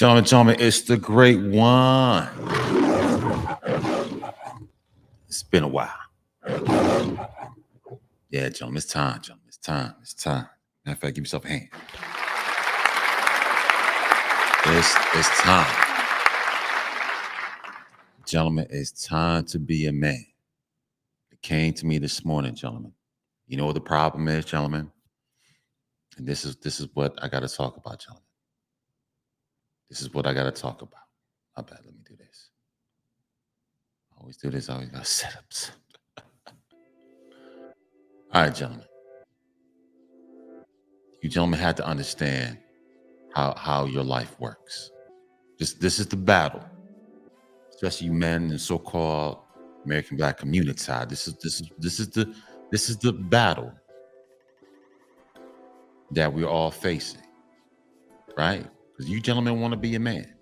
Gentlemen, it's the great one. It's been a while. Yeah, gentlemen, it's time, gentlemen. It's time. Matter of fact, give yourself a hand. It's time. Gentlemen, it's time to be a man. It came to me this morning, gentlemen. You know what the problem is, gentlemen? And this is what I gotta talk about, gentlemen. This is what I gotta talk about. I bet. Let me do this. I always do this, I always got setups. All right, gentlemen. You gentlemen had to understand how your life works. This is the battle, especially you men in so-called American Black community side. This is the battle that we're all facing, right? Because you gentlemen want to be a man.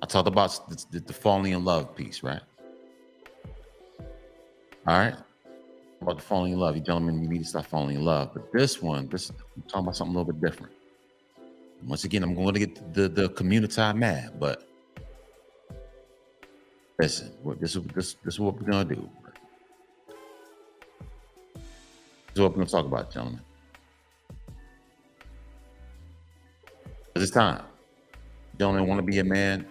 I talked about the falling in love piece, right? All right, about the falling in love. You gentlemen, you need to stop falling in love. But I'm talking about something a little bit different. Once again, I'm going to get the community side mad, but listen, this is what we're gonna do. This is what we're gonna talk about, gentlemen. It's time. Gentlemen, want to be a man?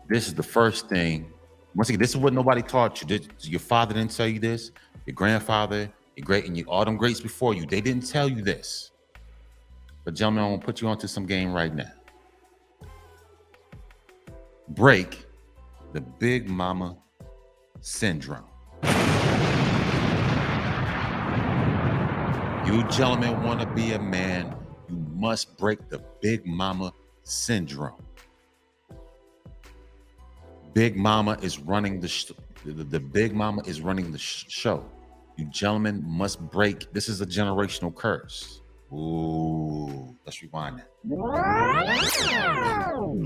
This is the first thing. Once again, this is what nobody taught you. Your father didn't tell you this. Your grandfather, your great, and all them greats before you, they didn't tell you this. But gentlemen, I'm gonna put you onto some game right now. Break the Big Mama syndrome. You gentlemen want to be a man, you must break the Big Mama syndrome. Big Mama is running the Big Mama is running the show. You gentlemen must break. This is a generational curse. Ooh, let's rewind that.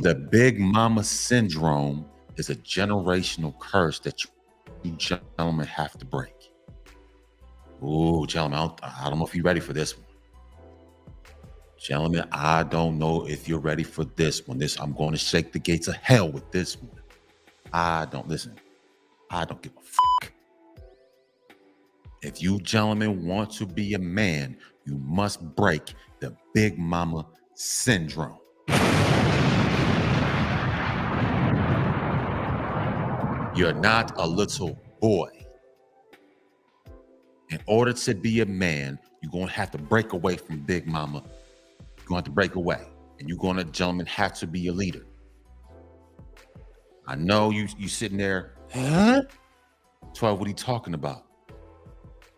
The Big Mama syndrome is a generational curse that you gentlemen have to break. Ooh, gentlemen, I don't know if you're ready for this one. Gentlemen, I don't know if you're ready for this one. I'm going to shake the gates of hell with this one. I don't give a fuck. If you gentlemen want to be a man, you must break the Big Mama syndrome. You're not a little boy. In order to be a man, you're going to have to break away from Big Mama. You're going to have to break away. And you're going to, gentlemen, have to be a leader. I know you sitting there, huh? 12, what are you talking about?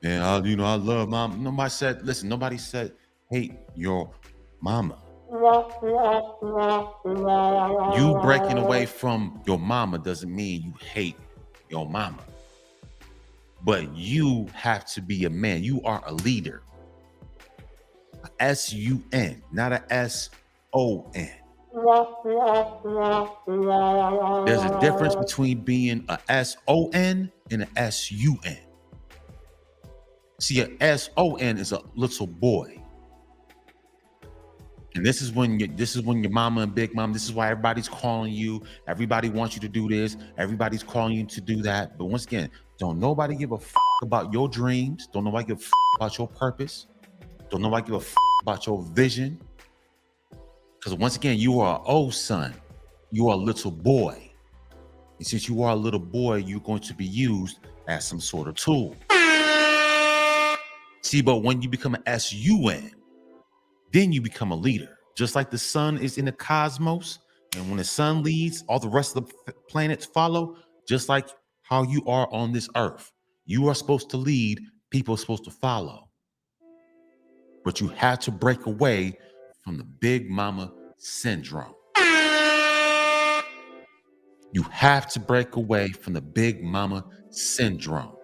Man, I love mom. Nobody said hate your mama. You breaking away from your mama doesn't mean you hate your mama. But you have to be a man. You are a leader. S-U-N, not a S-O-N. There's a difference between being a S-O-N and an S-U-N. See, a S-O-N is a little boy. And this is when your mama and Big Mom, this is why everybody's calling you. Everybody wants you to do this. Everybody's calling you to do that. But once again, don't nobody give a fuck about your dreams. Don't nobody give a fuck about your purpose. Don't nobody give a fuck about your vision. Because once again, you are an old son. You are a little boy. And since you are a little boy, you're going to be used as some sort of tool. See, but when you become an S-U-N, then you become a leader. Just like the sun is in the cosmos, and when the sun leads, all the rest of the planets follow, just like how you are on this earth. You are supposed to lead, people are supposed to follow. But you have to break away from the Big Mama syndrome. You have to break away from the Big Mama syndrome.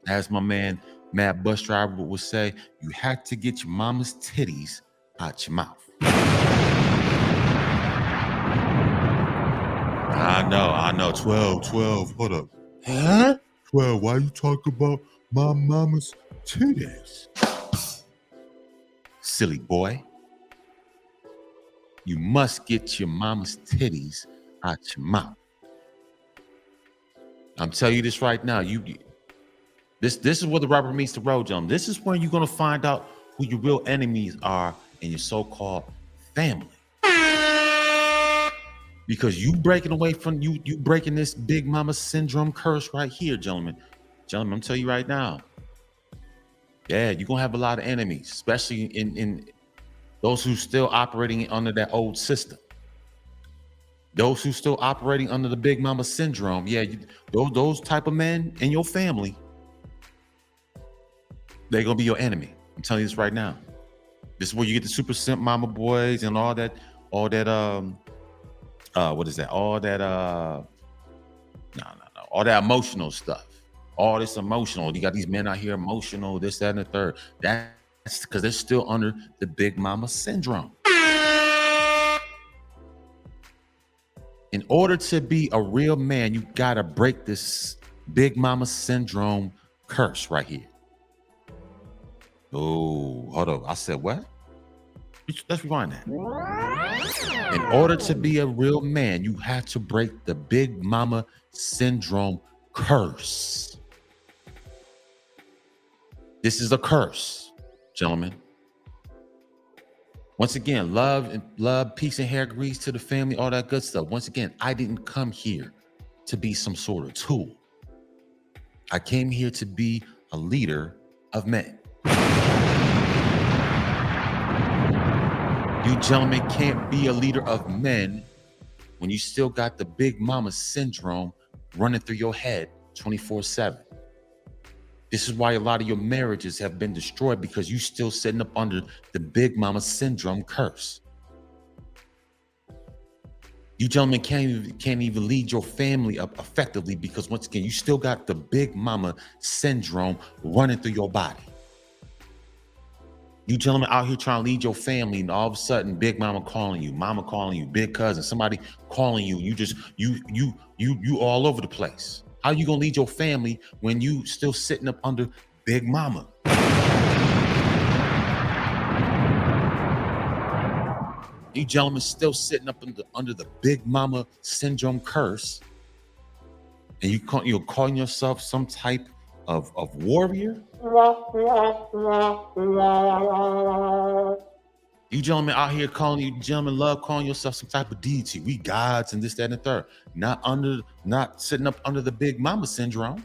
As my man, Mad Bus Driver would say, you have to get your mama's titties out your mouth. I know. 12, hold up. Huh? 12, why you talk about my mama's titties? Silly boy. You must get your mama's titties out your mouth. I'm telling you this right now. This is where the rubber meets the road, gentlemen. This is where you're gonna find out who your real enemies are in your so-called family. Because you breaking away from you breaking this big mama syndrome curse right here, gentlemen. Gentlemen, I'm telling you right now. Yeah, you're gonna have a lot of enemies, especially in those who still operating under that old system. Those who still operating under the big mama syndrome. Yeah, those type of men in your family, they're gonna be your enemy. I'm telling you this right now. This is where you get the super simp mama boys and all that what is that? All that no, all that emotional stuff. All this emotional. You got these men out here emotional, this, that, and the third. That's because they're still under the big mama syndrome. In order to be a real man, you gotta break this big mama syndrome curse right here. Oh, hold on. I said what? Let's rewind that. In order to be a real man, you have to break the big mama syndrome curse. This is a curse, gentlemen. Once again, love, peace, and hair grease to the family, all that good stuff. Once again, I didn't come here to be some sort of tool. I came here to be a leader of men. You gentlemen can't be a leader of men when you still got the big mama syndrome running through your head 24/7. This is why a lot of your marriages have been destroyed, because you still sitting up under the big mama syndrome curse. You gentlemen can't even lead your family up effectively, because once again, you still got the big mama syndrome running through your body. You gentlemen out here trying to lead your family, and all of a sudden, big mama calling you, mama calling you, big cousin, somebody calling you. You all over the place. How you gonna lead your family when you still sitting up under big mama? You gentlemen still sitting up under the big mama syndrome curse, and you're calling yourself some type of warrior? You gentlemen out here love calling yourself some type of deity. We gods and this, that, and the third. Not sitting up under the big mama syndrome.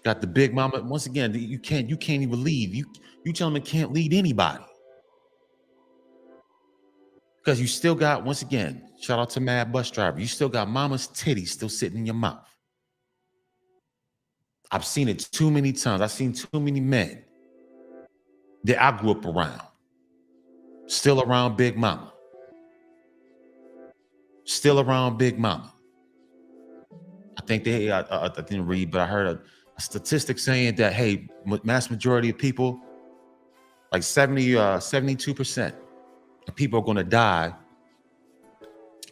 Got the big mama. Once again, you can't even lead. You gentlemen can't lead anybody. Because you still got, once again, shout out to Mad Bus Driver, you still got mama's titties still sitting in your mouth. I've seen it too many times. I've seen too many men that I grew up around, still around big mama. Still around big mama. I think I didn't read, but I heard a statistic saying that, hey, mass majority of people, like 72% of people are going to die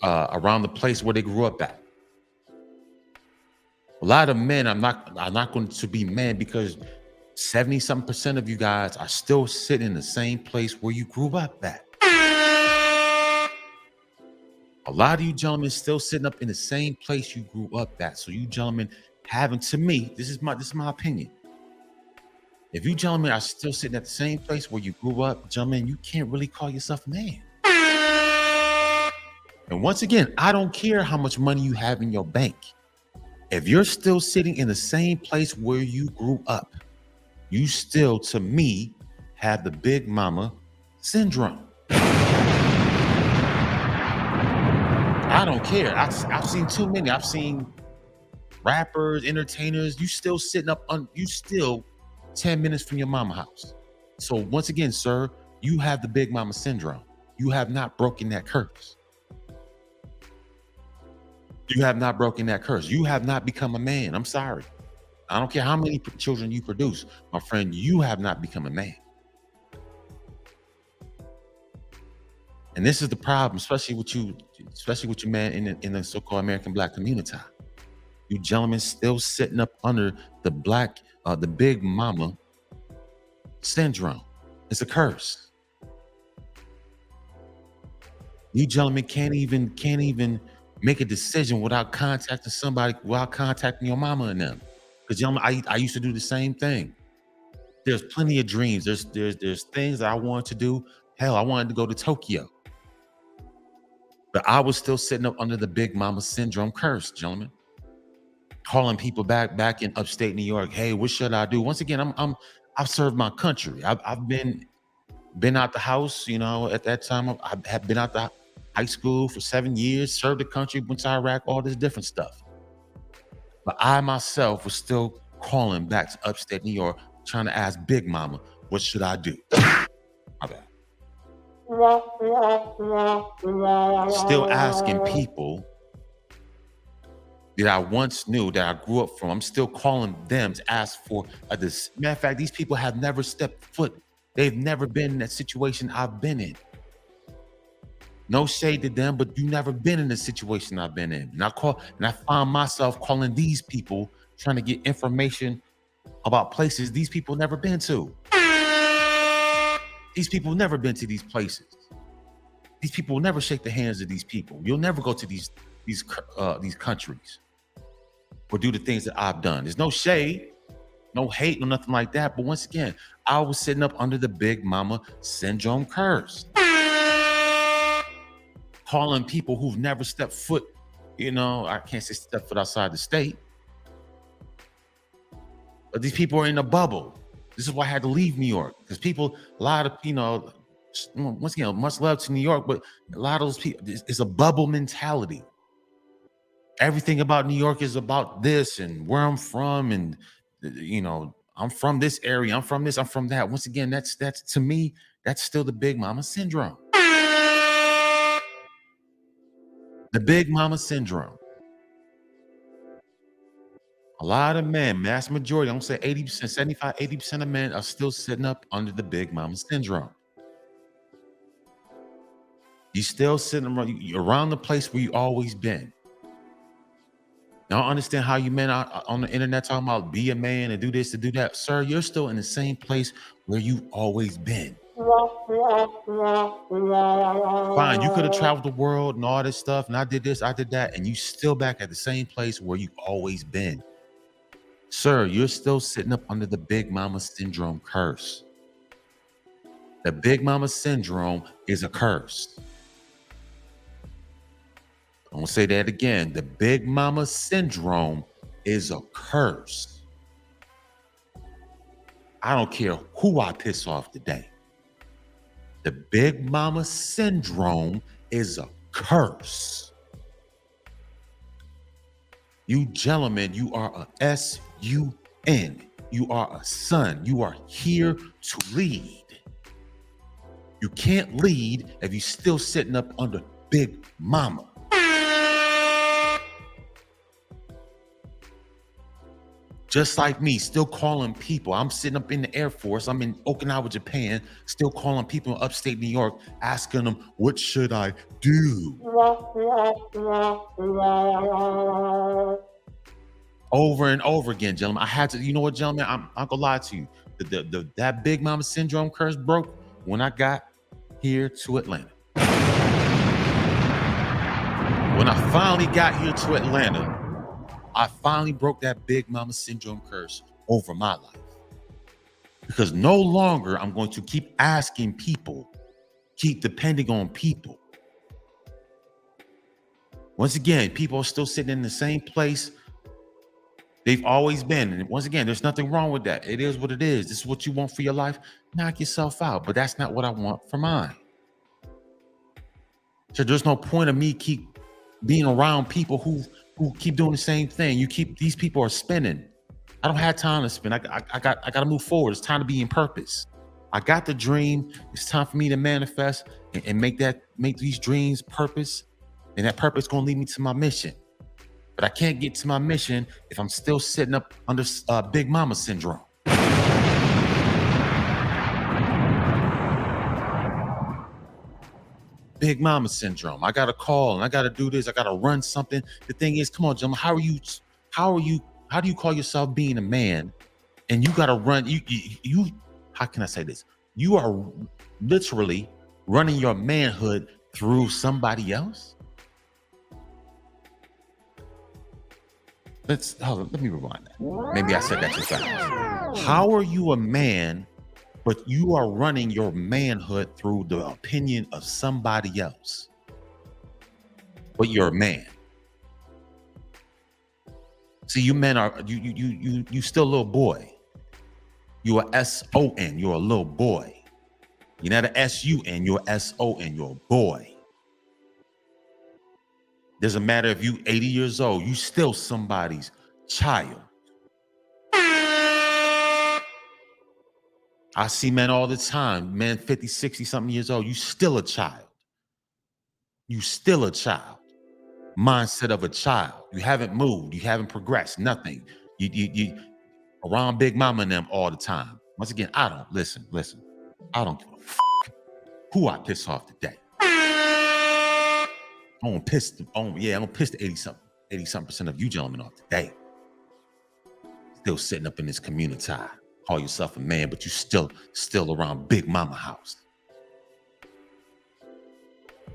around the place where they grew up at. A lot of men, I'm not going to be men, because 70-something% of you guys are still sitting in the same place where you grew up at. A lot of you gentlemen still sitting up in the same place you grew up at. So you gentlemen having, to me, this is my opinion. If you gentlemen are still sitting at the same place where you grew up, gentlemen, you can't really call yourself a man. And once again, I don't care how much money you have in your bank. If you're still sitting in the same place where you grew up, you still, to me, have the big mama syndrome. I don't care. I've seen too many. I've seen rappers, entertainers. You still sitting up you still 10 minutes from your mama house. So once again, sir, you have the big mama syndrome. You have not broken that curse. You have not broken that curse. You have not become a man. I'm sorry. I don't care how many children you produce, my friend, you have not become a man. And this is the problem, especially with you man in the so-called American Black community. You gentlemen still sitting up under the big mama syndrome. It's a curse. You gentlemen can't even make a decision without contacting somebody, without contacting your mama and them. Because gentlemen, I used to do the same thing. There's plenty of dreams. There's things that I wanted to do. Hell, I wanted to go to Tokyo. But I was still sitting up under the big mama syndrome curse, gentlemen. Calling people back in upstate New York. Hey, what should I do? Once again, I've served my country. I've been out the house. You know, at that time, I had been out the high school for 7 years, served the country, went to Iraq, all this different stuff. But I myself was still calling back to upstate New York, trying to ask Big Mama, what should I do? My bad. Still asking people that I once knew, that I grew up from. I'm still calling them to ask for a matter of fact, these people have never stepped foot. They've never been in that situation I've been in. No shade to them, but you never been in the situation I've been in. And I find myself calling these people, trying to get information about places these people never been to. These people never been to these places. These people will never shake the hands of these people. You'll never go to these countries or do the things that I've done. There's no shade, no hate, no nothing like that. But once again, I was sitting up under the big mama syndrome curse, calling people who've never stepped foot. You know, I can't say step foot outside the state, but these people are in a bubble. This is why I had to leave New York, because people, a lot of, once again, much love to New York, but a lot of those people, it's a bubble mentality. Everything about New York is about this and where I'm from, and I'm from this area, I'm from this, I'm from that. Once again, that's to me, that's still the big mama syndrome. The big mama syndrome. A lot of men, mass majority, I'm gonna say 80%, 75, 80% of men are still sitting up under the big mama syndrome. You still sitting around the place where you always been. I don't understand how you men are on the internet talking about be a man and do this to do that. Sir, you're still in the same place where you've always been. Fine, you could have traveled the world and all this stuff, and I did this, I did that, and you still back at the same place where you've always been. Sir, you're still sitting up under the big mama syndrome curse. The big mama syndrome is a curse. I'm gonna say that again. The big mama syndrome is a curse. I don't care who I piss off today. The big mama syndrome is a curse. You gentlemen, you are a S-U-N. You are a son. You are here to lead. You can't lead if you're still sitting up under big mama. Just like me, still calling people. I'm sitting up in the Air Force. I'm in Okinawa, Japan, still calling people in upstate New York, asking them, what should I do? Over and over again, gentlemen. I had to, you know what, gentlemen? I'm not gonna lie to you. That big mama syndrome curse broke when I got here to Atlanta. When I finally got here to Atlanta, I finally broke that big mama syndrome curse over my life. Because no longer I'm going to keep asking people, keep depending on people. Once again, people are still sitting in the same place they've always been. And once again, there's nothing wrong with that. It is what it is. This is what you want for your life. Knock yourself out. But that's not what I want for mine. So there's no point of me keep being around people who keep doing the same thing. These people are spinning. I don't have time to spin. I got to move forward. It's time to be in purpose. I got the dream. It's time for me to manifest and make these dreams purpose. And that purpose going to lead me to my mission. But I can't get to my mission if I'm still sitting up under big mama syndrome. Big mama syndrome. I got to call and I got to do this. I got to run something. The thing is, come on, gentlemen, how do you call yourself being a man and you got to run? how can I say this? You are literally running your manhood through somebody else. Let me rewind that. Maybe I said that too fast. How are you a man, but you are running your manhood through the opinion of somebody else? But you're a man. See, you men are you still a little boy. You are S-O-N, you're a little boy. You're not an S-U-N, you're S-O-N, you're a boy. Doesn't matter if you 80 years old, you still somebody's child. I see men all the time, men 50, 60 something years old, you still a child. You still a child. Mindset of a child. You haven't moved, you haven't progressed, nothing. You around Big Mama and them all the time. Once again, I don't listen. I don't give a who I piss off today. I'm gonna piss the 80-something% of you gentlemen off today. Still sitting up in this community. Call yourself a man, but you still around Big Mama house.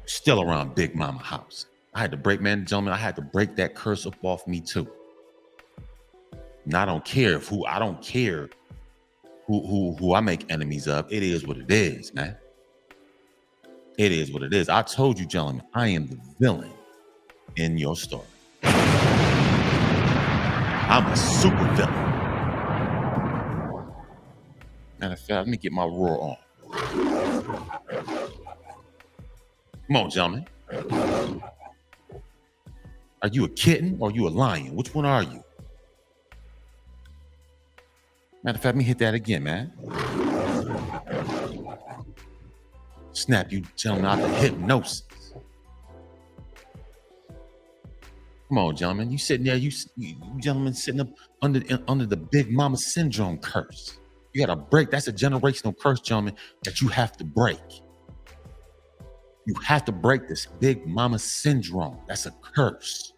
Still around Big Mama house. I had to break, man, gentlemen, I had to break that curse up off me too. And I don't care who I make enemies of. It is what it is, man. It is what it is. I told you, gentlemen, I am the villain in your story. I'm a super villain. Matter of fact, let me get my roar on. Come on, gentlemen. Are you a kitten or are you a lion? Which one are you? Matter of fact, let me hit that again, man. Snap you gentlemen out the hypnosis. Come on, gentlemen. You sitting there, you gentlemen sitting up under the Big Mama syndrome curse. You gotta break. That's a generational curse, gentlemen, that you have to break. You have to break this Big Mama syndrome. That's a curse.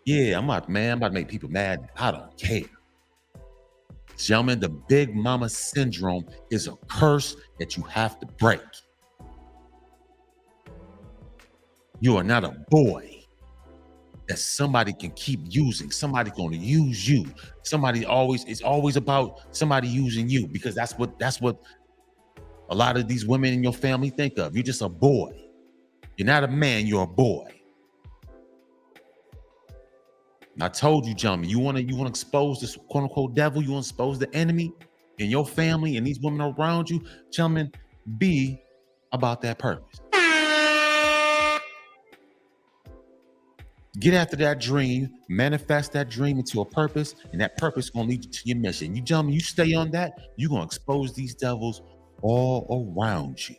Yeah, I'm about to make people mad. I don't care. Gentlemen, the Big Mama syndrome is a curse that you have to break. You are not a boy that somebody can keep using. Somebody's going to use you. It's always about somebody using you, because that's what a lot of these women in your family think of. You're just a boy. You're not a man, you're a boy. And I told you, gentlemen, you want to expose this quote unquote devil, you want to expose the enemy in your family and these women around you, gentlemen, be about that purpose. Get after that dream, manifest that dream into a purpose, and that purpose is going to lead you to your mission. You gentlemen, you stay on that, you're going to expose these devils all around you.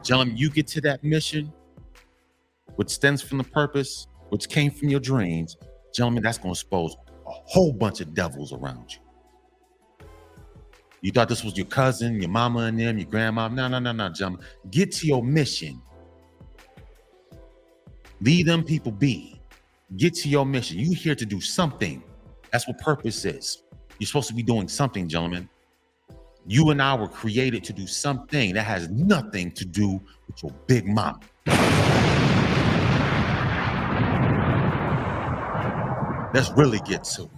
Gentlemen, you get to that mission, which stems from the purpose, which came from your dreams, gentlemen, that's going to expose a whole bunch of devils around you. You thought this was your cousin, your mama and them, your grandma. No, gentlemen. Get to your mission. Leave them people be. Get to your mission. You're here to do something. That's what purpose is. You're supposed to be doing something, gentlemen. You and I were created to do something that has nothing to do with your big mama. Let's really get to it.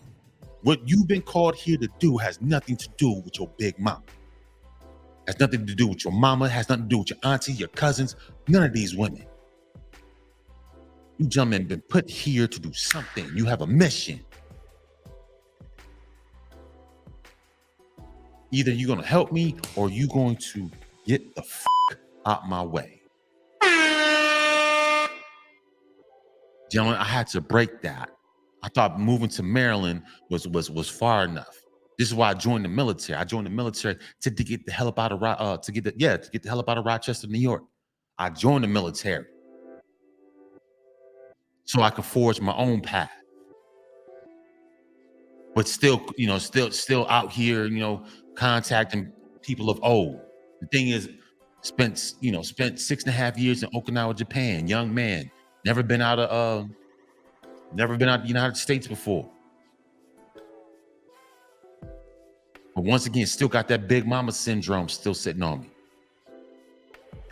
What you've been called here to do has nothing to do with your big mama. Has nothing to do with your mama, has nothing to do with your auntie, your cousins, none of these women. You gentlemen have been put here to do something. You have a mission. Either you're going to help me or you're going to get the out my way. Gentlemen, I had to break that. I thought moving to Maryland was far enough. This is why I joined the military. I joined the military to get the hell up out of Rochester, New York. I joined the military so I could forge my own path. But still out here, contacting people of old. The thing is, spent 6.5 years in Okinawa, Japan. Young man, never been out of Never been out the United States before. But once again, still got that big mama syndrome still sitting on me.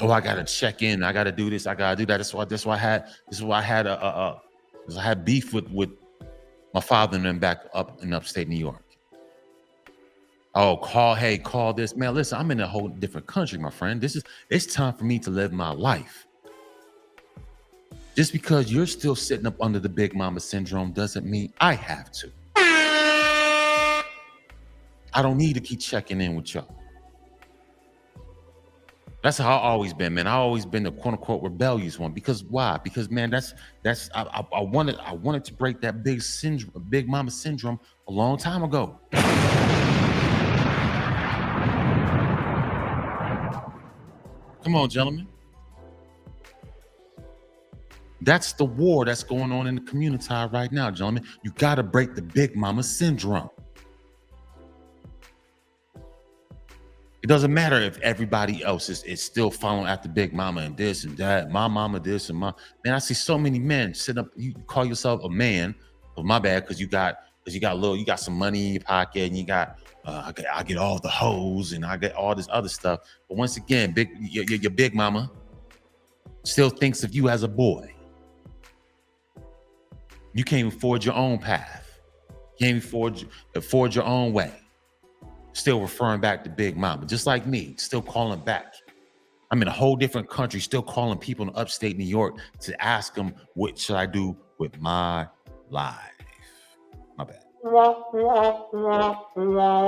Oh, I gotta check in. I gotta do this. I gotta do that. That's why I had beef with my father and them back up in upstate New York. Oh, call this. Man, listen, I'm in a whole different country, my friend. It's time for me to live my life. Just because you're still sitting up under the big mama syndrome doesn't mean I have to. I don't need to keep checking in with y'all. That's how I always been, man. I always been the quote unquote rebellious one. Because why? Because man, I wanted to break that big mama syndrome a long time ago. Come on, gentlemen. That's the war that's going on in the community right now, gentlemen. You got to break the big mama syndrome. It doesn't matter if everybody else is still following after big mama and this and that, my mama this and my man. I see so many men sitting up. You call yourself a man, but my bad, because you got some money in your pocket and you got I get all the hoes and I get all this other stuff. But once again, your big mama still thinks of you as a boy. You can't even forge your own path. You can't even forge your own way. Still referring back to big mama, just like me, still calling back. I'm in a whole different country, still calling people in upstate New York to ask them, what should I do with my life? My bad.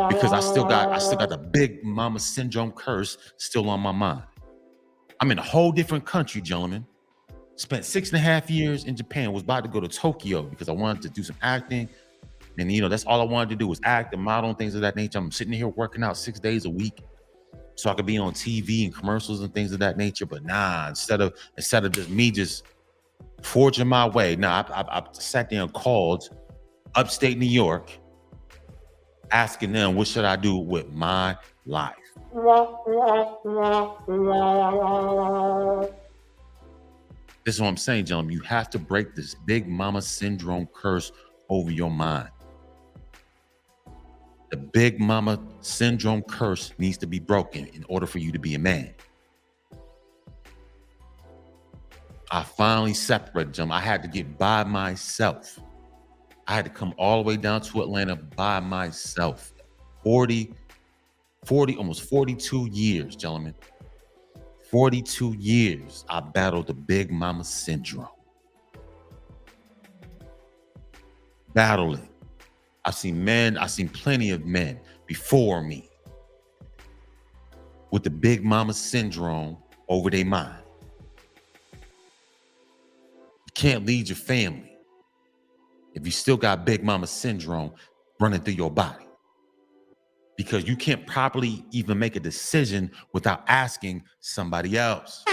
Because I still got the big mama syndrome curse still on my mind. I'm in a whole different country, gentlemen. Spent 6.5 years in Japan, was about to go to Tokyo because I wanted to do some acting. And, that's all I wanted to do was act and model and things of that nature. I'm sitting here working out 6 days a week so I could be on TV and commercials and things of that nature. But nah, instead of just me just forging my way, I sat there and called upstate New York, asking them, what should I do with my life? This is what I'm saying, gentlemen. You have to break this big mama syndrome curse over your mind. The big mama syndrome curse needs to be broken in order for you to be a man. I finally separated them. I had to get by myself. I had to come all the way down to Atlanta by myself. 40, almost 42 years, gentlemen. 42 years I battled the big mama syndrome. Battling. I've seen plenty of men before me with the big mama syndrome over their mind. You can't lead your family if you still got big mama syndrome running through your body, because you can't properly even make a decision without asking somebody else.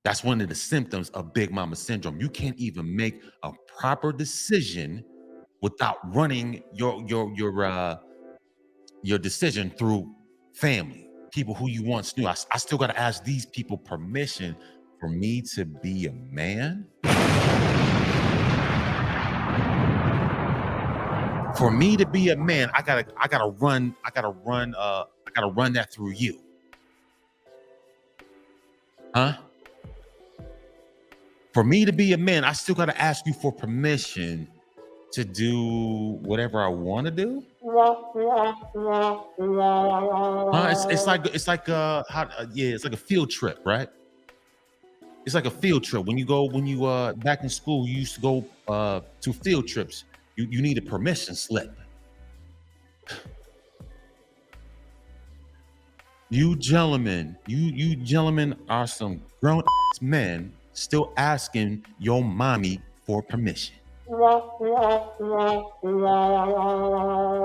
That's one of the symptoms of big mama syndrome. You can't even make a proper decision without running your decision through family, people who you once knew. I still got to ask these people permission for me to be a man. For me to be a man, I gotta run that through you. Huh? For me to be a man, I still gotta ask you for permission to do whatever I want to do. It's like a field trip, right? It's like a field trip. When you back in school, you used to go to field trips. You need a permission slip. You gentlemen are some grown men still asking your mommy for permission.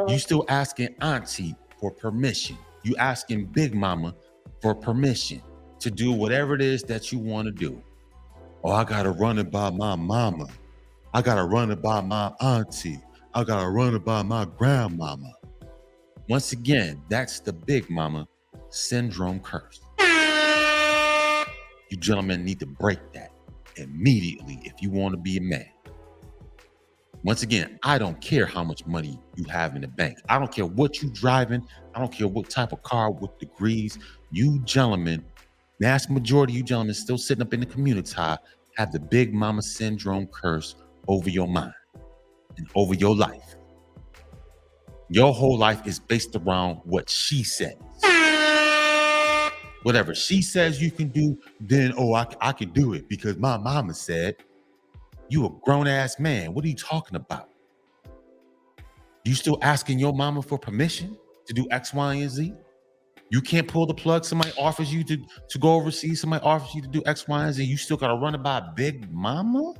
You still asking auntie for permission. You asking big mama for permission to do whatever it is that you want to do. Oh, I gotta run it by my mama. I gotta run it by my auntie. I gotta run it by my grandmama. Once again, that's the big mama syndrome curse. You gentlemen need to break that. immediately if you want to be a man. Once again, I don't care how much money you have in the bank. I don't care what you driving. I don't care what type of car, what degrees. You gentlemen, vast majority of you gentlemen still sitting up in the community have the big mama syndrome curse over your mind and over your life. Your whole life is based around what she says. Whatever she says you can do, then, I can do it because my mama said. You a grown-ass man. What are you talking about? You still asking your mama for permission to do X, Y, and Z? You can't pull the plug. Somebody offers you to go overseas. Somebody offers you to do X, Y, and Z. You still got to run it by a big mama?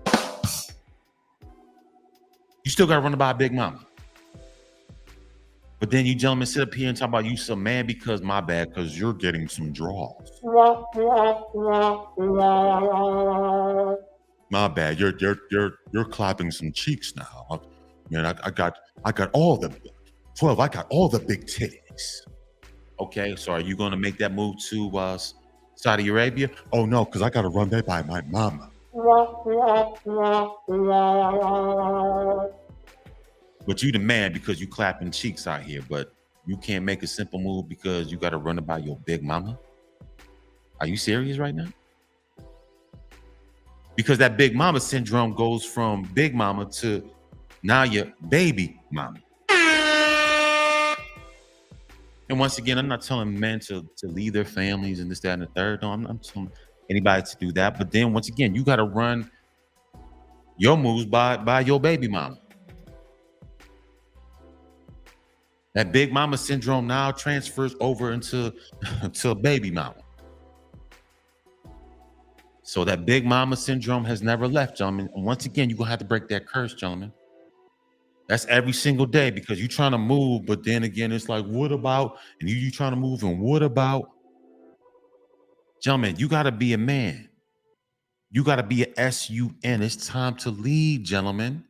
You still got to run it by a big mama. But then you gentlemen sit up here and talk about you some man because my bad, because you're getting some draws. My bad. You're clapping some cheeks now. Man, I got all the 12. I got all the big titties. Okay, so are you gonna make that move to Saudi Arabia? Oh no, because I gotta run that by my mama. But you the man because you clapping cheeks out here, but you can't make a simple move because you gotta run it by your big mama. Are you serious right now? Because that big mama syndrome goes from big mama to now your baby mama. And once again, I'm not telling men to leave their families and this, that, and the third. No, I'm not telling anybody to do that. But then once again, you got to run your moves by your baby mama. That big mama syndrome now transfers over into to baby mama. So that big mama syndrome has never left, gentlemen. And once again, you're going to have to break that curse, gentlemen. That's every single day because you're trying to move, but then again, it's like, what about? And you trying to move, and what about? Gentlemen, you got to be a man. You got to be a SUN. It's time to lead, gentlemen.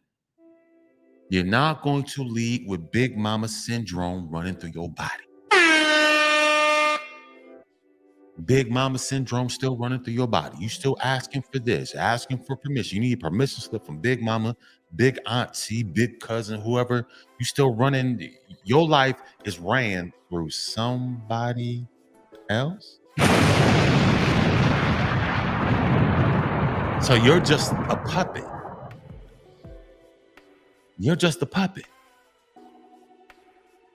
You're not going to lead with big mama syndrome running through your body. Big mama syndrome still running through your body. You still asking for this, asking for permission. You need a permission slip from big mama, big auntie, big cousin, whoever. You still running. Your life is ran through somebody else. So you're just a puppet. You're just a puppet.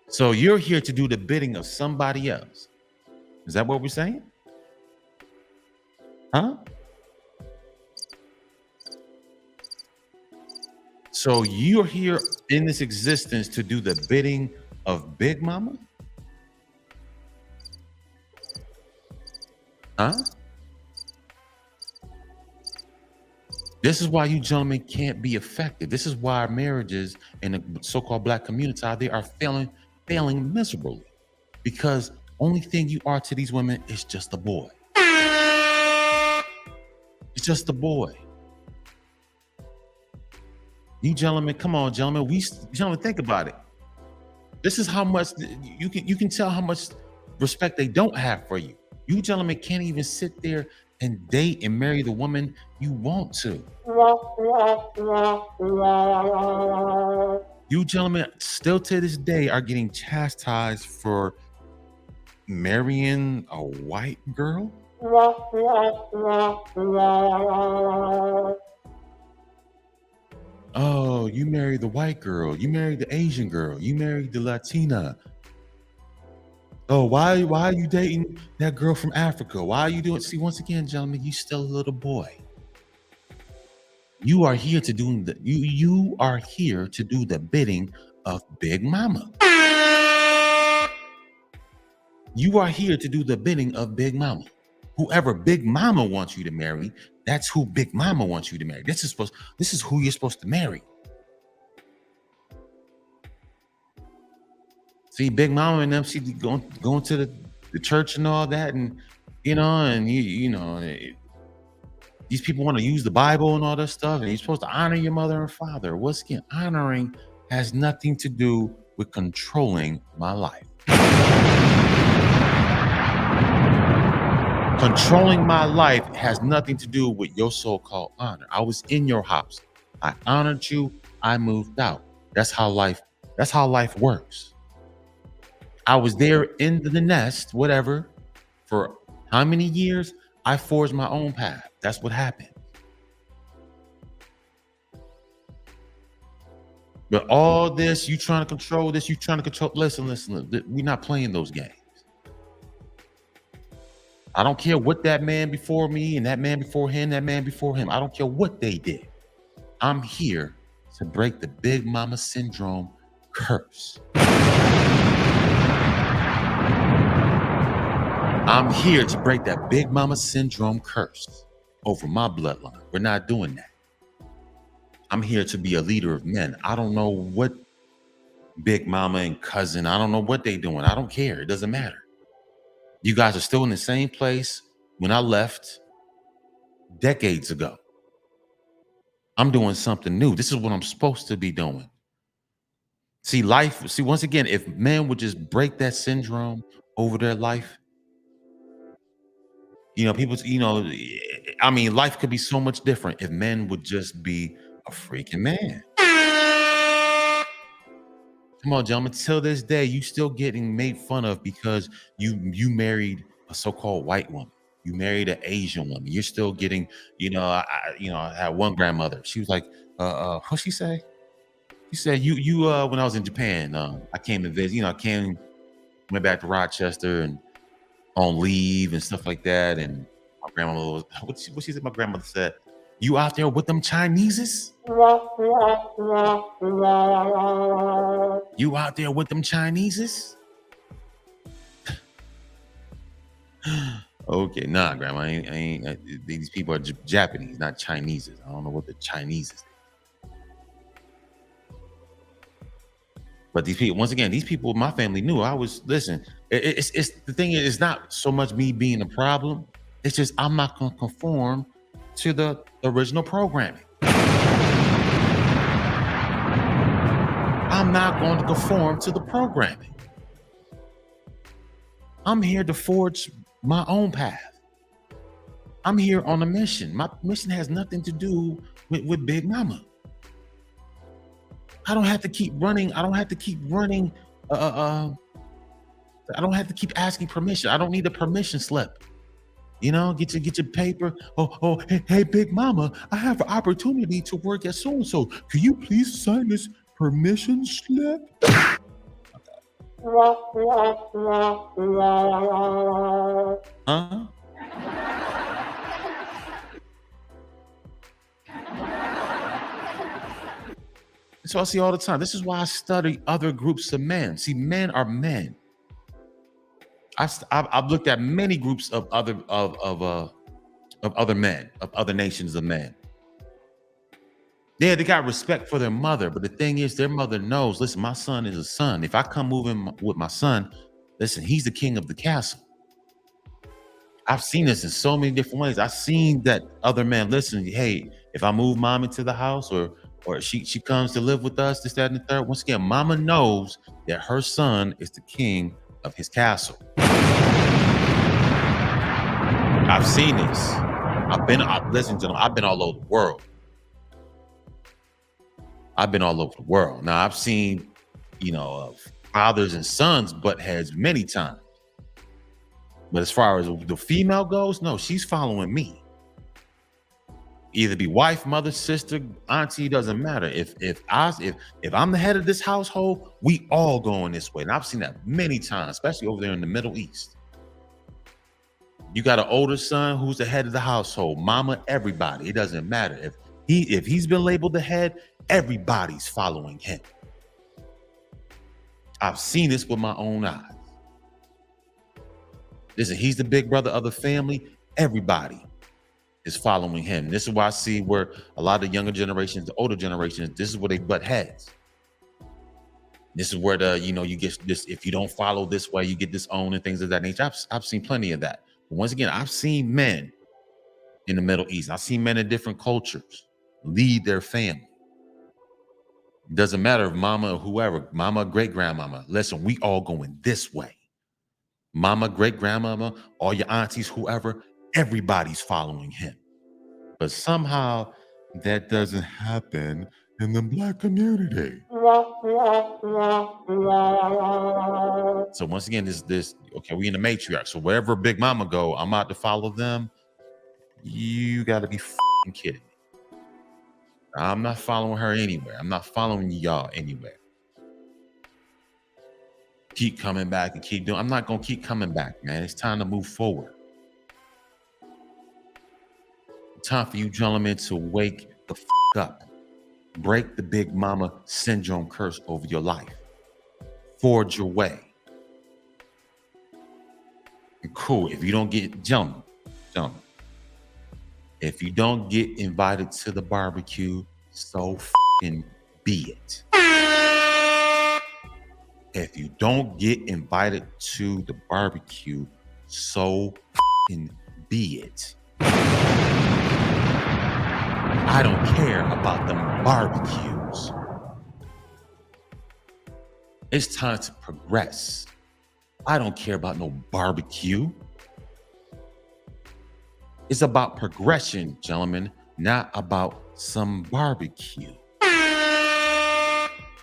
So you're here to do the bidding of somebody else. Is that what we're saying? Huh? So you're here in this existence to do the bidding of Big Mama? Huh? This is why you gentlemen can't be effective. This is why marriages in the so-called Black community out there are failing miserably. Because only thing you are to these women is just a boy. It's just a boy. You gentlemen, come on, gentlemen. Gentlemen, think about it. This is how much you can tell how much respect they don't have for you. You gentlemen can't even sit there and date and marry the woman you want to. You gentlemen still to this day are getting chastised for marrying a white girl. Oh, you married the white girl. You married the Asian girl. You married the Latina. Oh, why are you dating that girl from Africa? Why are you doing? See, once again, gentlemen, you still a little boy. You are here to do you are here to do the bidding of Big Mama. You are here to do the bidding of Big Mama. Whoever Big Mama wants you to marry, that's who Big Mama wants you to marry. This is who you're supposed to marry. See, Big Mama and them, she going to the church and all that, and these people want to use the Bible and all that stuff, and you're supposed to honor your mother and father. Once again, honoring has nothing to do with controlling my life. Controlling my life has nothing to do with your so-called honor. I was in your house. I honored you. I moved out. That's how life works. I was there in the nest, whatever, for how many years? I forged my own path. That's what happened. But all this, you trying to control this, you trying to control. Listen. We're not playing those games. I don't care what that man before me and that man before him, that man before him. I don't care what they did. I'm here to break the Big Mama Syndrome curse. I'm here to break that Big Mama Syndrome curse over my bloodline. We're not doing that. I'm here to be a leader of men. I don't know what Big Mama and cousin, I don't know what they doing. I don't care. It doesn't matter. You guys are still in the same place when I left decades ago. I'm doing something new. This is what I'm supposed to be doing. See, once again, if men would just break that syndrome over their life, people, I mean, life could be so much different if men would just be a freaking man. Come on, gentlemen. Till this day, you still getting made fun of because you married a so-called white woman. You married an Asian woman. You're still getting, I had one grandmother. She was like, what she say? She said, when I was in Japan, I came to visit, went back to Rochester and on leave and stuff like that. And my grandmother was, what she said, my grandmother said, you out there with them Chineses? You out there with them Chineses? Okay, nah, grandma, I ain't these people are Japanese, not Chineses. I don't know what the Chinese is. But these people, once again, these people, my family knew. Listen, it's the thing is, it's not so much me being a problem. It's just I'm not going to conform to the original programming. I'm not going to conform to the programming. I'm here to forge my own path. I'm here on a mission. My mission has nothing to do with Big Mama. I don't have to keep running. I don't have to keep running. I don't have to keep asking permission. I don't need a permission slip. Get your paper. Oh, hey, Big Mama, I have an opportunity to work at so and so. Could you please sign this permission slip? Huh? So I see all the time. This is why I study other groups of men. See, men are men. I've looked at many groups of other men, of other nations of men. Yeah, they got respect for their mother, but the thing is, their mother knows. Listen, my son is a son. If I come moving with my son, listen, he's the king of the castle. I've seen this in so many different ways. I've seen that other men. Listen, hey, if I move mom into the house, or she comes to live with us, this, that, and the third. Once again, mama knows that her son is the king of his castle. I've seen this. Listen, gentlemen, I've been all over the world. Now I've seen, fathers and sons butt heads many times. But as far as the female goes, no, she's following me. Either be wife, mother, sister, auntie, doesn't matter. If I'm the head of this household, we all going this way. And I've seen that many times, especially over there in the Middle East. You got an older son who's the head of the household, mama, everybody. It doesn't matter. If he's been labeled the head, everybody's following him. I've seen this with my own eyes. Listen, he's the big brother of the family. Everybody is following him. This is why I see where a lot of the younger generations, the older generations, this is where they butt heads. This is where you get this, if you don't follow this way, you get disowned and things of that nature. I've seen plenty of that. But once again, I've seen men in the Middle East. I've seen men in different cultures lead their family. It doesn't matter if mama or whoever, mama, great grandmama. Listen, we all going this way. mama, great grandmama, all your aunties, whoever, everybody's following him. But somehow that doesn't happen in the Black community. So once again, this okay, we in the matriarch. So wherever Big Mama go, I'm out to follow them. You got to be kidding me. I'm not following her anywhere. I'm not following y'all anywhere. Keep coming back and keep doing. I'm not gonna keep coming back, man. It's time to move forward. Time for you gentlemen to wake the up. Break the Big Mama syndrome curse over your life. Forge your way. And cool. If you don't get gentlemen, if you don't get invited to the barbecue, so be it. If you don't get invited to the barbecue, so be it. I don't care about them barbecues. It's time to progress. I don't care about no barbecue. It's about progression, gentlemen, not about some barbecue.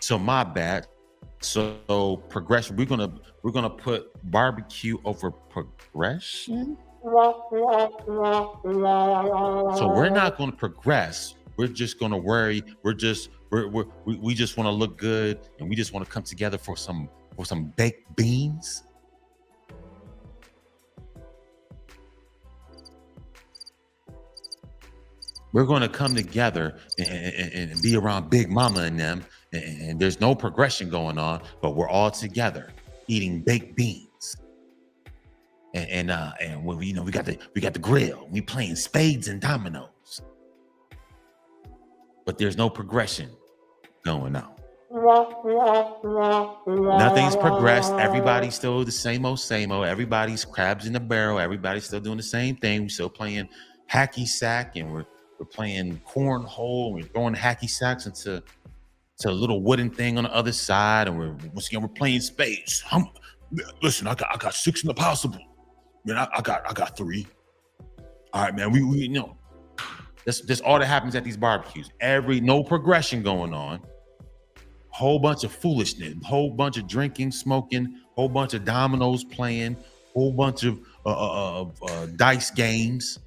So my bad. So progression, we're gonna put barbecue over progression. So we're not gonna progress. We're just gonna worry. We just want to look good, and we just want to come together for some baked beans. We're going to come together and be around Big Mama and them, and there's no progression going on, but we're all together eating baked beans. And when we got the grill, we playing spades and dominoes, but there's no progression going on. Nothing's progressed. Everybody's still the same old. Everybody's crabs in the barrel. Everybody's still doing the same thing. We're still playing hacky sack, and we're playing cornhole. We're throwing hacky sacks into a little wooden thing on the other side, and we're playing spades. Listen, I got 6 in the possible. Man, I got 3. All right, man. We know this all that happens at these barbecues. No progression going on. Whole bunch of foolishness. Whole bunch of drinking, smoking. Whole bunch of dominoes playing. Whole bunch of dice games.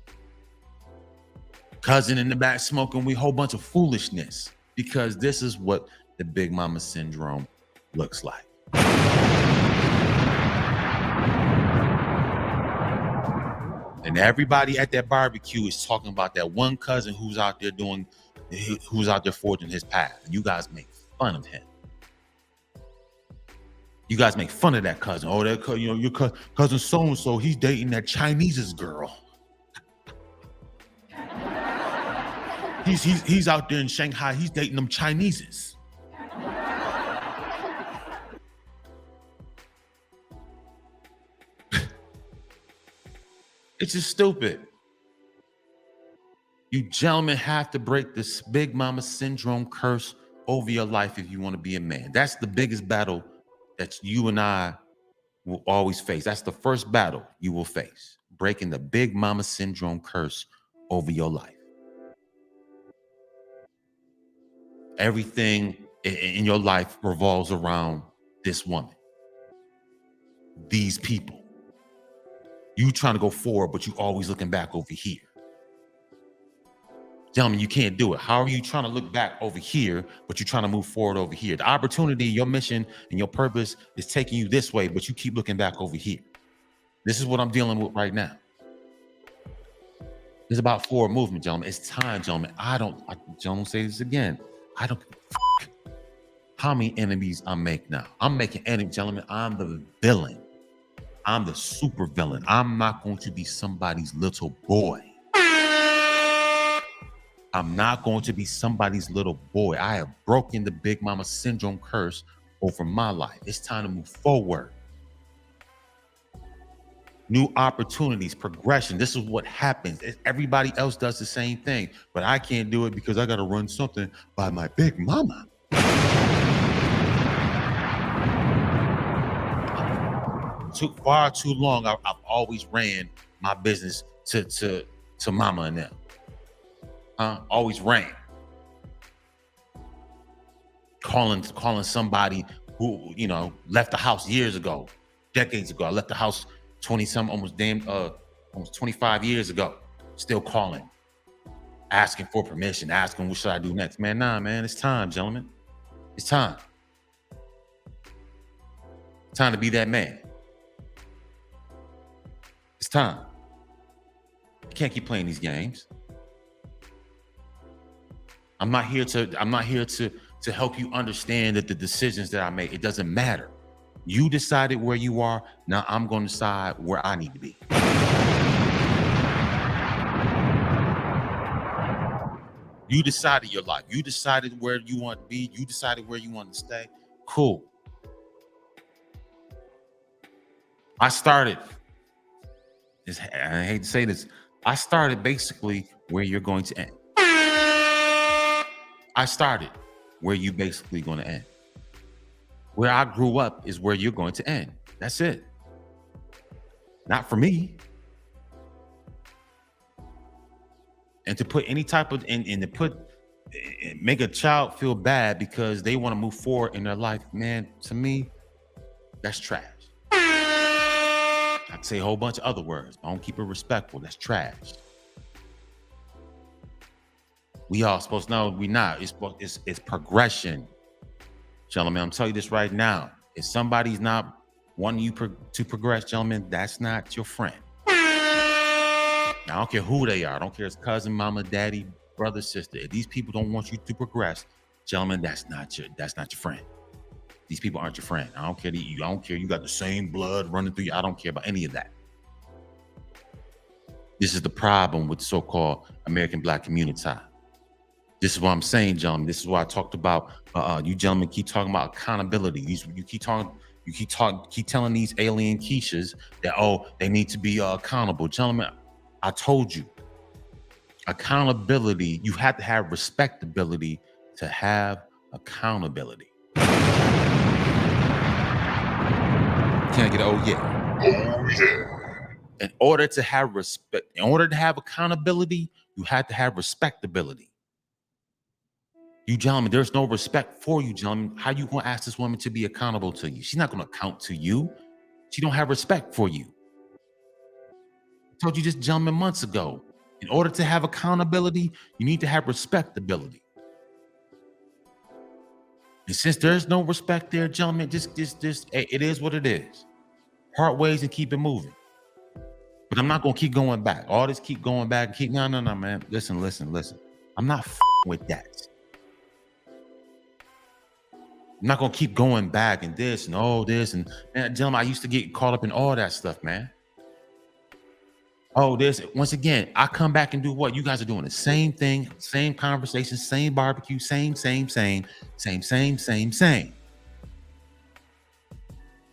Cousin in the back smoking. Whole bunch of foolishness, because this is what the Big Mama syndrome looks like. And everybody at that barbecue is talking about that one cousin who's out there forging his path. And you guys make fun of him. You guys make fun of that cousin. Oh, that your cousin so and so, he's dating that Chinese's girl. He's out there in Shanghai. He's dating them Chineses. It's just stupid. You gentlemen have to break this Big Mama syndrome curse over your life if you want to be a man. That's the biggest battle that you and I will always face. That's the first battle you will face. Breaking the Big Mama syndrome curse over your life. Everything in your life revolves around this woman. These people. You trying to go forward, but you always looking back over here. Gentlemen, you can't do it. How are you trying to look back over here, but you're trying to move forward over here? The opportunity, your mission, and your purpose is taking you this way, but you keep looking back over here. This is what I'm dealing with right now. It's about forward movement, gentlemen. It's time, gentlemen. Gentlemen, say this again. I don't how many enemies I make now. I'm making enemies, gentlemen. I'm the villain. I'm the super villain. I'm not going to be somebody's little boy. I'm not going to be somebody's little boy. I have broken the Big Mama syndrome curse over my life. It's time to move forward. New opportunities, progression. This is what happens. Everybody else does the same thing, but I can't do it because I got to run something by my Big Mama. took far too long. I've always ran my business to mama and them. Always ran. Calling somebody who, left the house years ago, decades ago. I left the house 20-some, almost 25 years ago. Still calling, asking for permission, asking what should I do next. Man, nah, man, it's time, gentlemen. It's time. It's time to be that man. It's time. You can't keep playing these games. I'm not here to help you understand that the decisions that I make, it doesn't matter. You decided where you are. Now I'm going to decide where I need to be. You decided your life. You decided where you want to be. You decided where you want to stay. Cool. I started. I hate to say this. I started basically where you're going to end. I started where you basically going to end. Where I grew up is where you're going to end. That's it. Not for me. And to put any type of and to make a child feel bad because they want to move forward in their life, man, to me, that's trash. I could say a whole bunch of other words, but I don't keep it respectful. That's trash. We all supposed to know we not. It's progression. Gentlemen, I'm telling you this right now. If somebody's not wanting you to progress, gentlemen, that's not your friend. Now, I don't care who they are. I don't care if it's cousin, mama, daddy, brother, sister. If these people don't want you to progress, gentlemen, that's not your friend. These people aren't your friend. I don't care. I don't care. You got the same blood running through you. I don't care about any of that. This is the problem with the so-called American Black community. This is what I'm saying, gentlemen. This is why I talked about. You gentlemen keep talking about accountability. You keep telling these alien Keishas that they need to be accountable, gentlemen. I told you, accountability. You have to have respectability to have accountability. Can I get oh yeah? Oh yeah. In order to have respect, in order to have accountability, you have to have respectability. You gentlemen, there's no respect for you, gentlemen. How you gonna ask this woman to be accountable to you? She's not gonna account to you. She don't have respect for you. I told you this, gentlemen, months ago. In order to have accountability, you need to have respectability. And since there's no respect there, gentlemen, just it is what it is. Part ways and keep it moving. But I'm not gonna keep going back. All this keep going back and keep no, man. Listen. I'm not with that. I'm not gonna keep going back and this and all this and man, gentlemen, I used to get caught up in all that stuff, man. This once again, I come back and do what you guys are doing. The same thing, same conversation, same barbecue, same.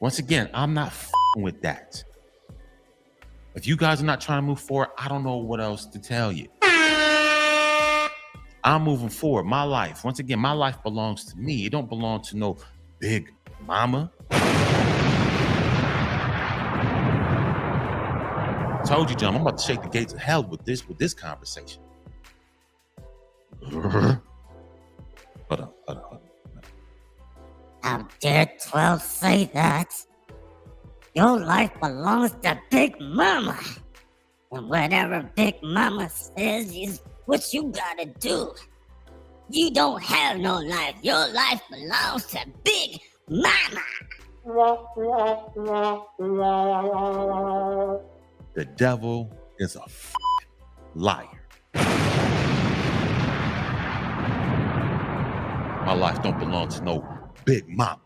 Once again, I'm not with that. If you guys are not trying to move forward, I don't know what else to tell you. I'm moving forward. My life, once again, my life belongs to me. It don't belong to no big mama. Told you, John, I'm about to shake the gates of hell with this conversation. Hold on. How dare 12 say that? Your life belongs to Big Mama. And whatever Big Mama says is what you gotta do. You don't have no life. Your life belongs to Big Mama. The devil is a liar. My life don't belong to no Big Mama.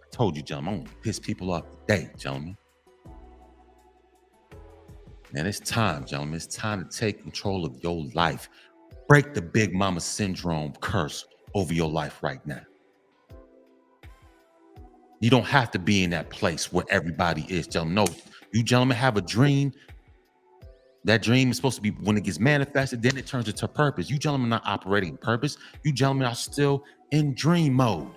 I told you, gentlemen, I'm gonna piss people off today, gentlemen. Man, it's time, gentlemen. It's time to take control of your life. Break the Big Mama syndrome curse over your life right now. You don't have to be in that place where everybody is, gentlemen. No, you gentlemen have a dream. That dream is supposed to be when it gets manifested, then it turns into purpose. You gentlemen are not operating in purpose. You gentlemen are still in dream mode.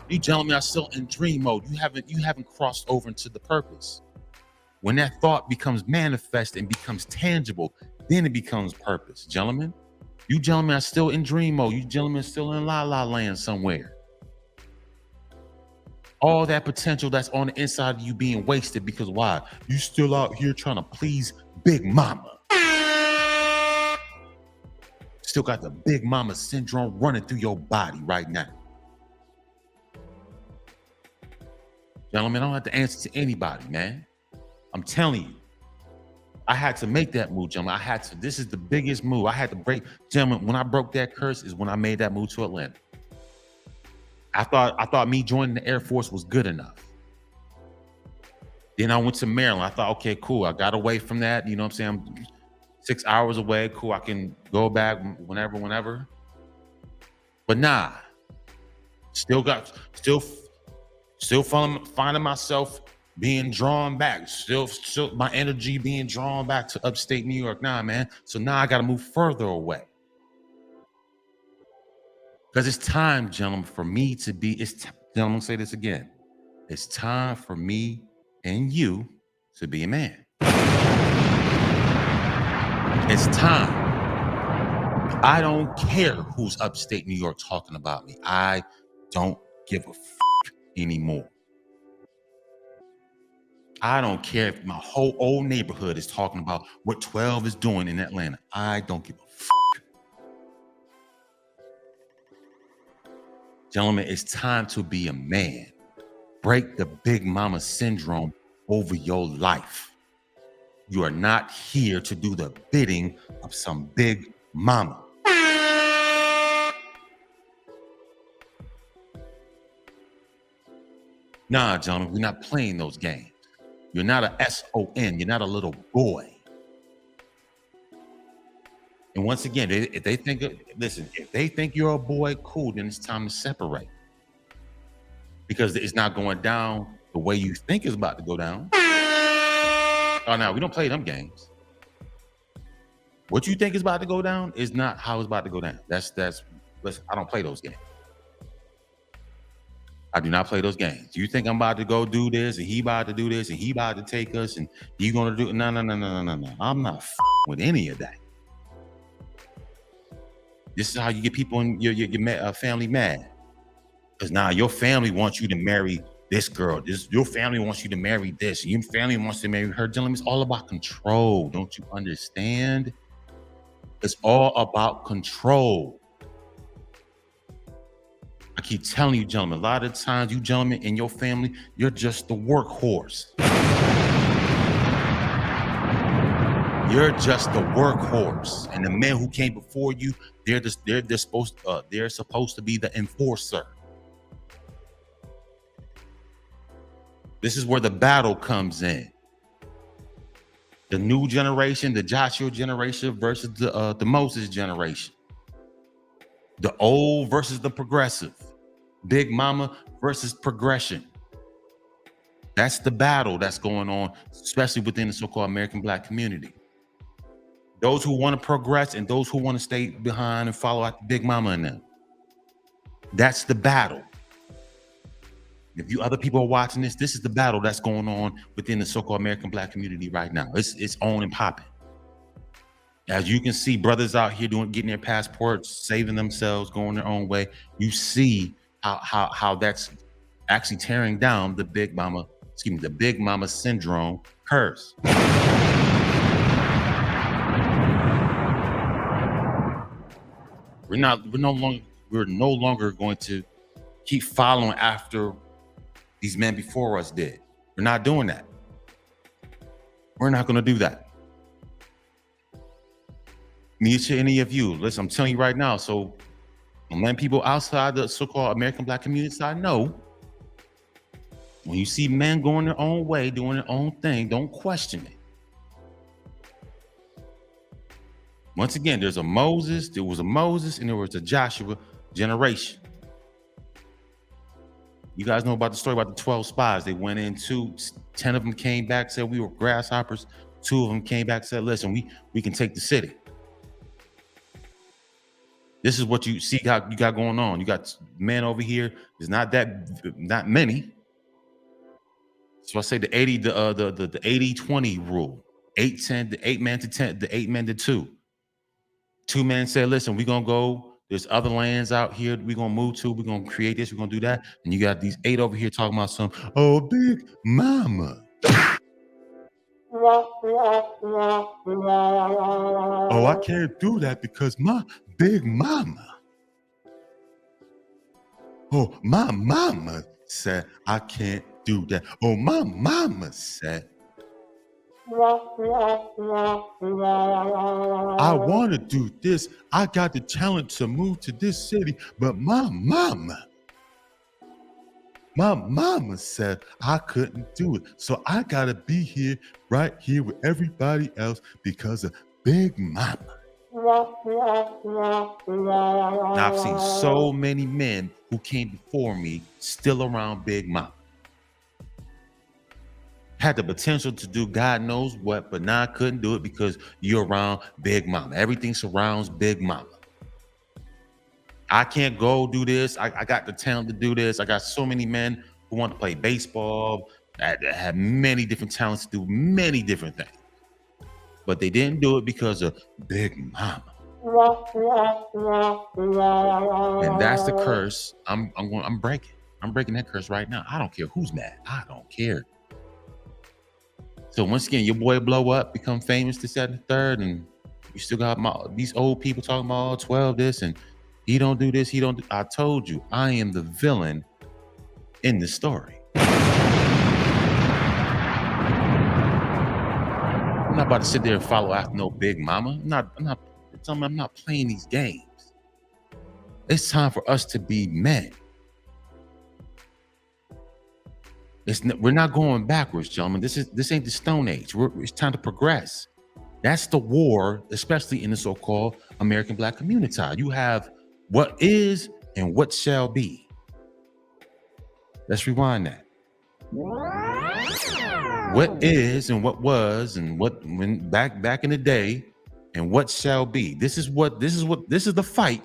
You gentlemen are still in dream mode. You haven't crossed over into the purpose. When that thought becomes manifest and becomes tangible, then it becomes purpose. Gentlemen, you gentlemen are still in dream mode. You gentlemen are still in la la land somewhere. All that potential that's on the inside of you being wasted because why? You still out here trying to please Big Mama. Still got the Big Mama syndrome running through your body right now. Gentlemen, I don't have to answer to anybody, man. I'm telling you. I had to make that move, gentlemen. This is the biggest move. I had to break. Gentlemen, when I broke that curse is when I made that move to Atlanta. I thought me joining the Air Force was good enough. Then I went to Maryland. I thought, okay, cool. I got away from that. You know what I'm saying? I'm 6 hours away. Cool. I can go back whenever. But nah. Still finding myself being drawn back. Still my energy being drawn back to upstate New York. Nah, man. So now I got to move further away. Because it's time, gentlemen, for me to be, gentlemen, I'm going to say this again. It's time for me and you to be a man. It's time. I don't care who's upstate New York talking about me. I don't give a anymore. I don't care if my whole old neighborhood is talking about what 12 is doing in Atlanta. I don't give a Gentlemen, it's time to be a man. Break the Big Mama syndrome over your life. You are not here to do the bidding of some Big Mama. Nah, gentlemen, we're not playing those games. You're not a SON. You're not a little boy. And once again, if they think you're a boy, cool, then it's time to separate. Because it's not going down the way you think it's about to go down. Oh, no, we don't play them games. What you think is about to go down is not how it's about to go down. Listen, I don't play those games. I do not play those games. You think I'm about to go do this and he about to do this and he about to take us and you gonna do no. I'm not with any of that. This is how you get people in your family mad. Because now your family wants you to marry this girl. Your family wants you to marry this. Your family wants to marry her. Gentlemen, it's all about control. Don't you understand? It's all about control. I keep telling you, gentlemen, a lot of times you gentlemen in your family, you're just the workhorse. You're just the workhorse. And the men who came before you, they're supposed to be the enforcer. This is where the battle comes in. The new generation, the Joshua generation versus the Moses generation. The old versus the progressive. Big Mama versus progression. That's the battle that's going on, especially within the so-called American Black community. Those who want to progress and those who want to stay behind and follow after Big Mama and them. That's the battle. If you other people are watching this is the battle that's going on within the so-called American Black community right now. It's on and popping. As you can see, brothers out here getting their passports, saving themselves, going their own way. You see how that's actually tearing down the Big Mama syndrome curse. We're no longer going to keep following after these men before us did. We're not doing that. We're not going to do that. Me to any of you. Listen, I'm telling you right now. So I'm letting people outside the so-called American Black community side know. When you see men going their own way, doing their own thing, don't question it. Once again, there was a Moses, and there was a Joshua generation. You guys know about the story about the 12 spies. They went in, 10 of them came back, said we were grasshoppers. 2 of them came back, said, listen, we can take the city. This is what you see how you got going on. You got men over here. There's not many. So I say the 80, the 80-20 rule. 8-10, the 8 men to 10, the 8 men to 2. 2 men say, listen, we're gonna go. There's other lands out here we're gonna move to. We're gonna create this, we're gonna do that. And you got these 8 over here talking about some big mama. Oh, I can't do that because my big mama. Oh, my mama said I can't do that. Oh, my mama said I want to do this. I got the talent to move to this city, but my mama said I couldn't do it. So I got to be here, right here with everybody else because of Big Mama. Now, I've seen so many men who came before me still around Big Mama. Had the potential to do God knows what, but now I couldn't do it because you're around Big Mama. Everything surrounds Big Mama. I can't go do this. I got the talent to do this. I got so many men who want to play baseball, that have many different talents to do many different things. But they didn't do it because of Big Mama. And that's the curse I'm breaking. I'm breaking that curse right now. I don't care who's mad. I don't care. So once again, your boy blow up, become famous, this, that, and the third, and you still got these old people talking about 12 this, and he don't do this, he don't do. I told you, I am the villain in the story. I'm not about to sit there and follow after no Big Mama. I'm not playing these games. It's time for us to be men. We're not going backwards, gentlemen. This ain't the Stone Age. It's time to progress. That's the war, especially in the so-called American Black community. You have what is and what shall be. Let's rewind that. What is and what was and what when back in the day and what shall be. This is the fight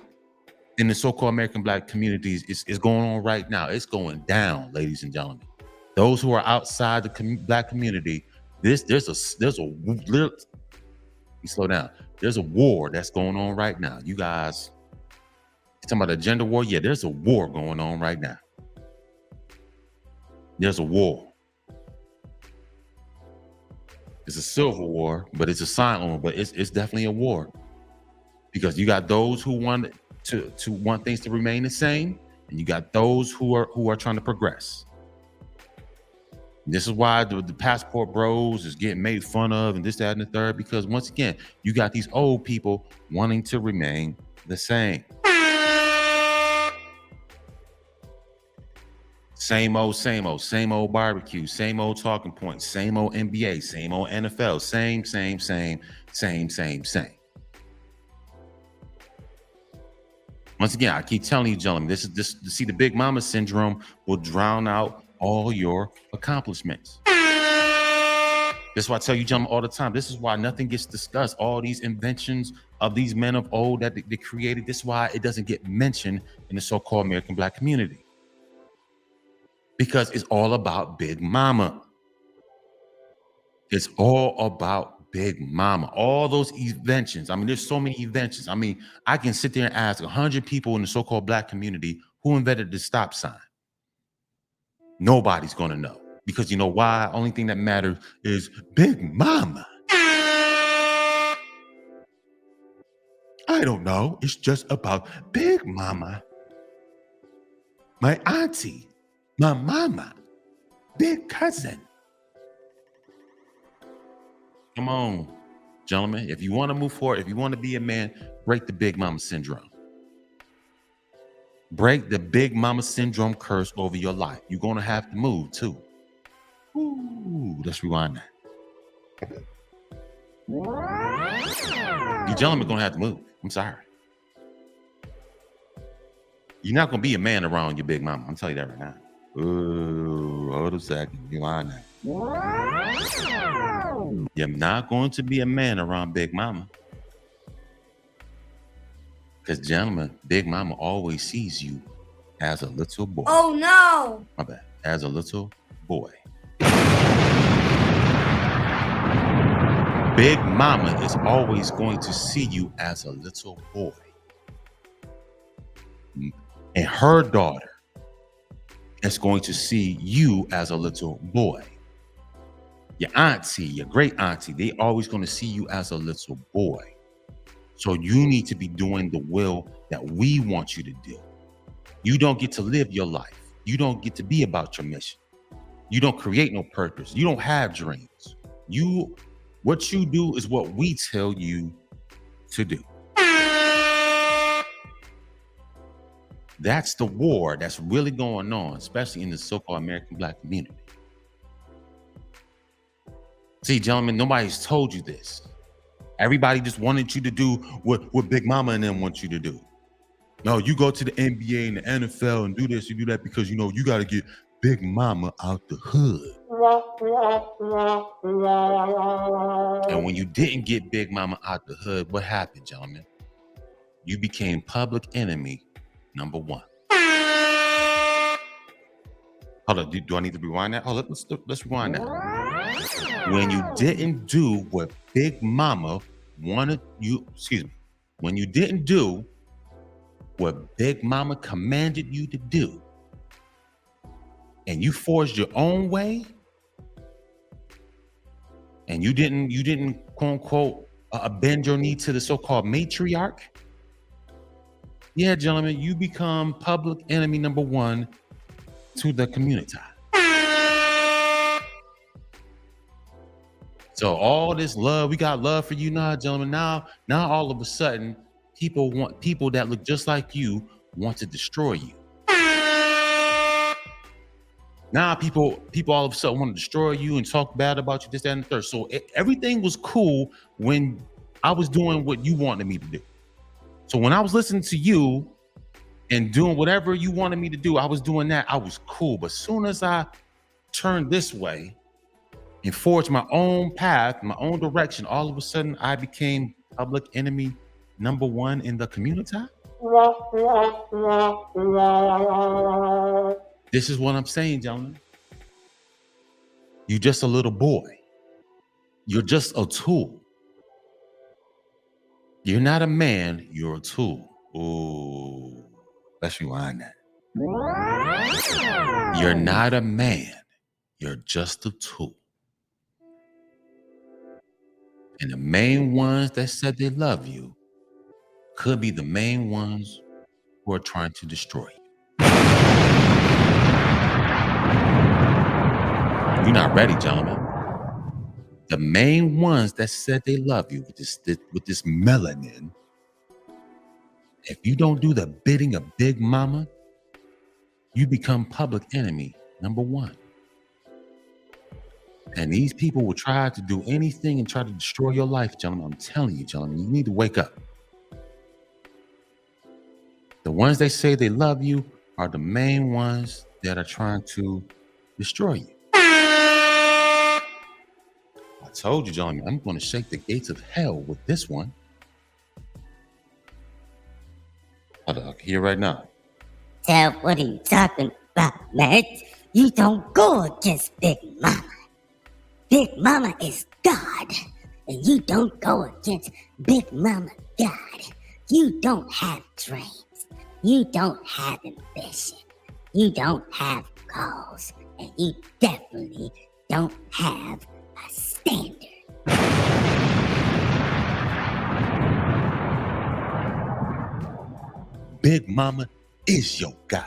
in the so-called American Black communities is going on right now. It's going down, ladies and gentlemen. Those who are outside the Black community, there's a slow down. There's a war that's going on right now. You guys talking about a gender war? Yeah, there's a war going on right now. There's a war. It's a civil war, but it's a silent one. But it's definitely a war because you got those who want to want things to remain the same, and you got those who are trying to progress. This is why the passport bros is getting made fun of and this, that, and the third, because once again, you got these old people wanting to remain the same. Same old barbecue, same old talking points, same old NBA, same old NFL, same. Once again, I keep telling you, gentlemen, this the Big Mama syndrome will drown out all your accomplishments. That's why I tell you, gentlemen, all the time. This is why nothing gets discussed. All these inventions of these men of old that they created. This is why it doesn't get mentioned in the so-called American Black community. Because it's all about Big Mama. It's all about Big Mama. All those inventions. I mean, there's so many inventions. I mean, I can sit there and ask 100 people in the so-called Black community who invented the stop sign. Nobody's going to know because you know why? Only thing that matters is Big Mama. I don't know. It's just about Big Mama, my auntie, my mama, big cousin. Come on, gentlemen. If you want to move forward, if you want to be a man, break the Big Mama syndrome. Break the Big Mama syndrome curse over your life. You're going to have to move too. Ooh, let's rewind that. You gentlemen are going to have to move. I'm sorry. You're not going to be a man around your Big Mama. I'm telling you that right now. Ooh, hold a second. Rewind that. You're not going to be a man around Big Mama. Because, gentlemen, Big Mama always sees you as a little boy. Oh no! My bad. As a little boy. Big Mama is always going to see you as a little boy. And her daughter is going to see you as a little boy. Your auntie, your great auntie, they always going to see you as a little boy. So you need to be doing the will that we want you to do. You don't get to live your life. You don't get to be about your mission. You don't create no purpose. You don't have dreams. What you do is what we tell you to do. That's the war that's really going on, especially in the so-called American Black community. See, gentlemen, nobody's told you this. Everybody just wanted you to do what Big Mama and them want you to do. No, you go to the NBA and the NFL and do this, you do that because, you know, you got to get Big Mama out the hood. And when you didn't get Big Mama out the hood, what happened, gentlemen? You became public enemy number one. Hold on, do I need to rewind that? Oh, let's rewind that. When you didn't do what Big Mama wanted you, when you didn't do what Big Mama commanded you to do, and you forged your own way, and you didn't quote unquote bend your knee to the so-called matriarch, yeah, gentlemen, you become public enemy number one to the community. So all this love, we got love for you now, gentlemen. Now all of a sudden, people that look just like you want to destroy you. Now people all of a sudden want to destroy you and talk bad about you, this, that, and the third. So everything was cool when I was doing what you wanted me to do. So when I was listening to you and doing whatever you wanted me to do, I was doing that. I was cool. But as soon as I turned this way and forged my own path, my own direction, all of a sudden I became public enemy number one in the community. This is what I'm saying, gentlemen. You're just a little boy. You're just a tool. You're not a man, you're a tool. Ooh, let's rewind that. You're not a man, you're just a tool. And the main ones that said they love you could be the main ones who are trying to destroy you. You're not ready, gentlemen. The main ones that said they love you with this melanin, if you don't do the bidding of Big Mama, you become public enemy number one. And these people will try to do anything and try to destroy your life, gentlemen. I'm telling you, gentlemen, you need to wake up. The ones they say they love you are the main ones that are trying to destroy you. I told you, gentlemen, I'm going to shake the gates of hell with this one. Hold on, I can hear right now. So what are you talking about, man? You don't go against Big Mama. Big Mama is God, and you don't go against Big Mama God. You don't have dreams. You don't have ambition. You don't have goals, and you definitely don't have a standard. Big Mama is your God.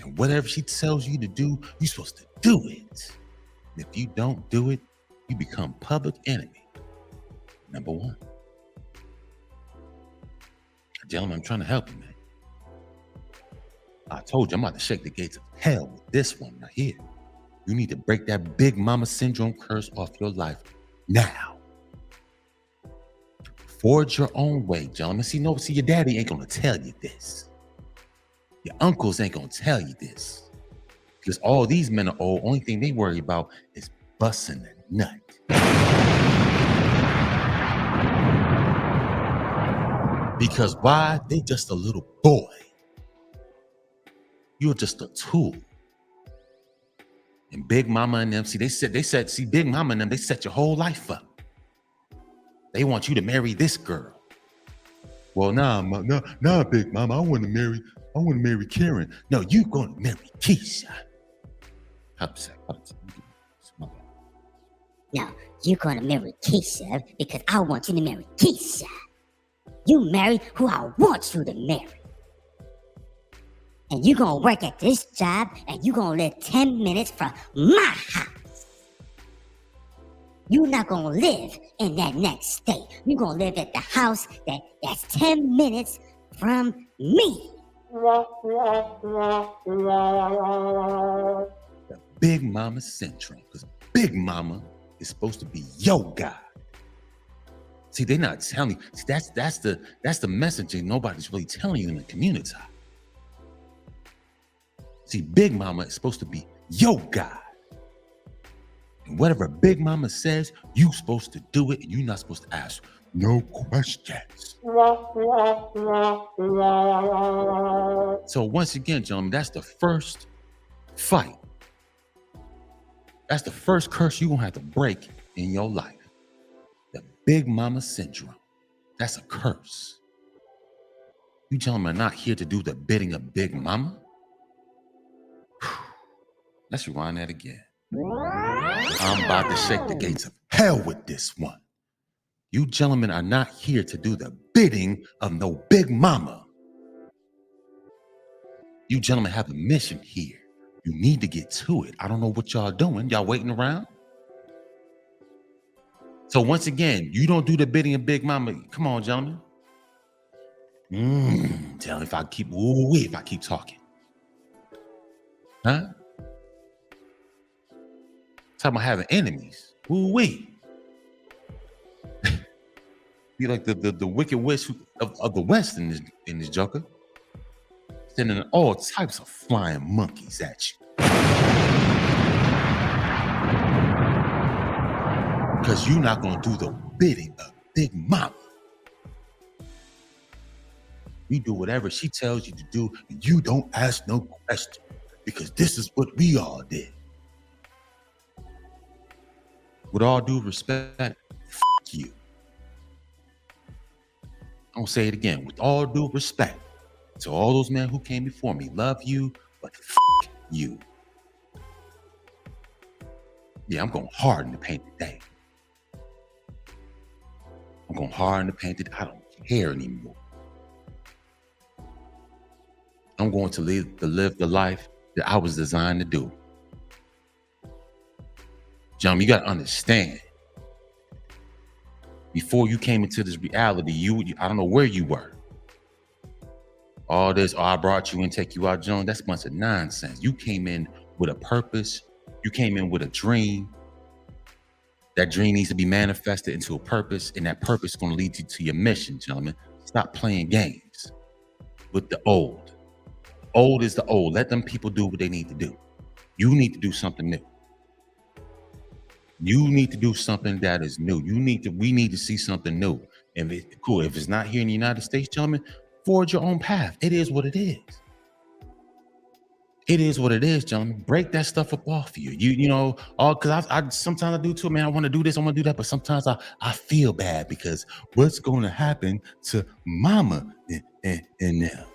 And whatever she tells you to do, you're supposed to do it. And if you don't do it, you become public enemy number one. Gentlemen, I'm trying to help you, man. I told you I'm about to shake the gates of hell with this one right here. You need to break that Big Mama syndrome curse off your life now. Forge your own way, gentlemen. See, your daddy ain't gonna tell you this. Your uncles ain't gonna tell you this. Because all these men are old. Only thing they worry about is busting a nut. Because why? They just a little boy. You're just a tool. And Big Mama and them, see, Big Mama and them, they set your whole life up. They want you to marry this girl. Well, nah, Big Mama. I want to marry Karen. No, you gonna marry Keisha. No, you're gonna marry Keisha because I want you to marry Keisha. You marry who I want you to marry. And you're gonna work at this job and you're gonna live 10 minutes from my house. You're not gonna live in that next state. You're gonna live at the house that's 10 minutes from me. The Big Mama syndrome, because Big Mama is supposed to be your God. See, they're not telling you. See, that's the messaging nobody's really telling you in the community. See, Big Mama is supposed to be your God. And whatever Big Mama says, you're supposed to do it, and you're not supposed to ask no questions. So once again, gentlemen, that's the first fight. That's the first curse you're going to have to break in your life. The Big Mama syndrome. That's a curse. You gentlemen are not here to do the bidding of Big Mama. Let's rewind that again. I'm about to shake the gates of hell with this one. You gentlemen are not here to do the bidding of no Big Mama. You gentlemen have a mission here. You need to get to it. I don't know what y'all doing. Y'all waiting around? So once again, you don't do the bidding of Big Mama. Come on, gentlemen. Tell if I keep talking. Huh? Talking about having enemies. Ooh-wee. Be like the wicked witch of the West in this Joker. Sending all types of flying monkeys at you. Because you're not going to do the bidding of Big Mama. You do whatever she tells you to do, and you don't ask no question. Because this is what we all did. With all due respect, f*** you. I'm going to say it again. With all due respect to all those men who came before me, love you, but f*** you. Yeah, I'm going hard in the paint today. I'm going hard in the paint today. I don't care anymore. I'm going to live the life that I was designed to do. John, you got to understand. Before you came into this reality, I don't know where you were. All this, I brought you and take you out, John, that's a bunch of nonsense. You came in with a purpose. You came in with a dream. That dream needs to be manifested into a purpose, and that purpose is going to lead you to your mission, gentlemen. Stop playing games with the old. Old is the old. Let them people do what they need to do. You need to do something new. You need to do something that is new. We need to see something new. And cool. If it's not here in the United States, gentlemen, forge your own path. It is what it is. It is what it is, gentlemen. Break that stuff up off of you. You know, all because I sometimes I do too, man. I want to do this, I want to do that, but sometimes I feel bad because what's going to happen to Mama and them?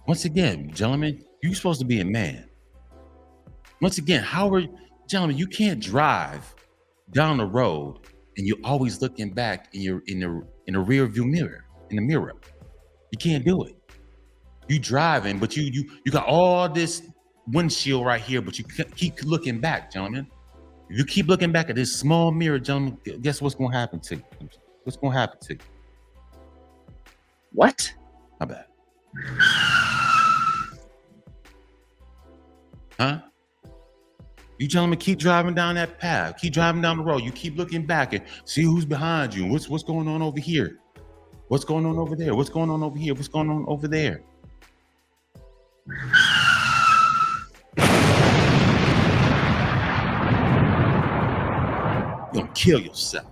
Once again, gentlemen, you're supposed to be a man. Once again, gentlemen, you can't drive down the road and you're always looking back and you're in the rear view mirror, in the mirror. You can't do it. You driving, but you got all this windshield right here, but you keep looking back, gentlemen. If you keep looking back at this small mirror, gentlemen, guess what's going to happen to you? What's going to happen to you? What? My bad. Huh? You gentlemen keep driving down that path. Keep driving down the road. You keep looking back and see who's behind you. What's going on over here? What's going on over there? What's going on over here? What's going on over there? You're gonna kill yourself.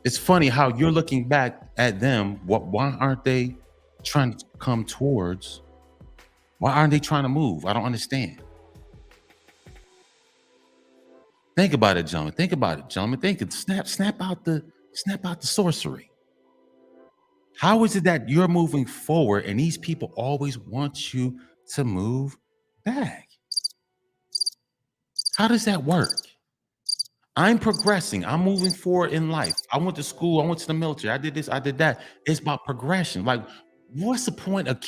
It's funny how you're looking back at them. Why aren't they trying to come towards? Why aren't they trying to move? I don't understand. Think about it, gentlemen. Think about it, gentlemen. Think it. Snap out the sorcery. How is it that you're moving forward and these people always want you to move back? How does that work? I'm progressing. I'm moving forward in life. I went to school. I went to the military. I did this. I did that. It's about progression. Like, what's the point of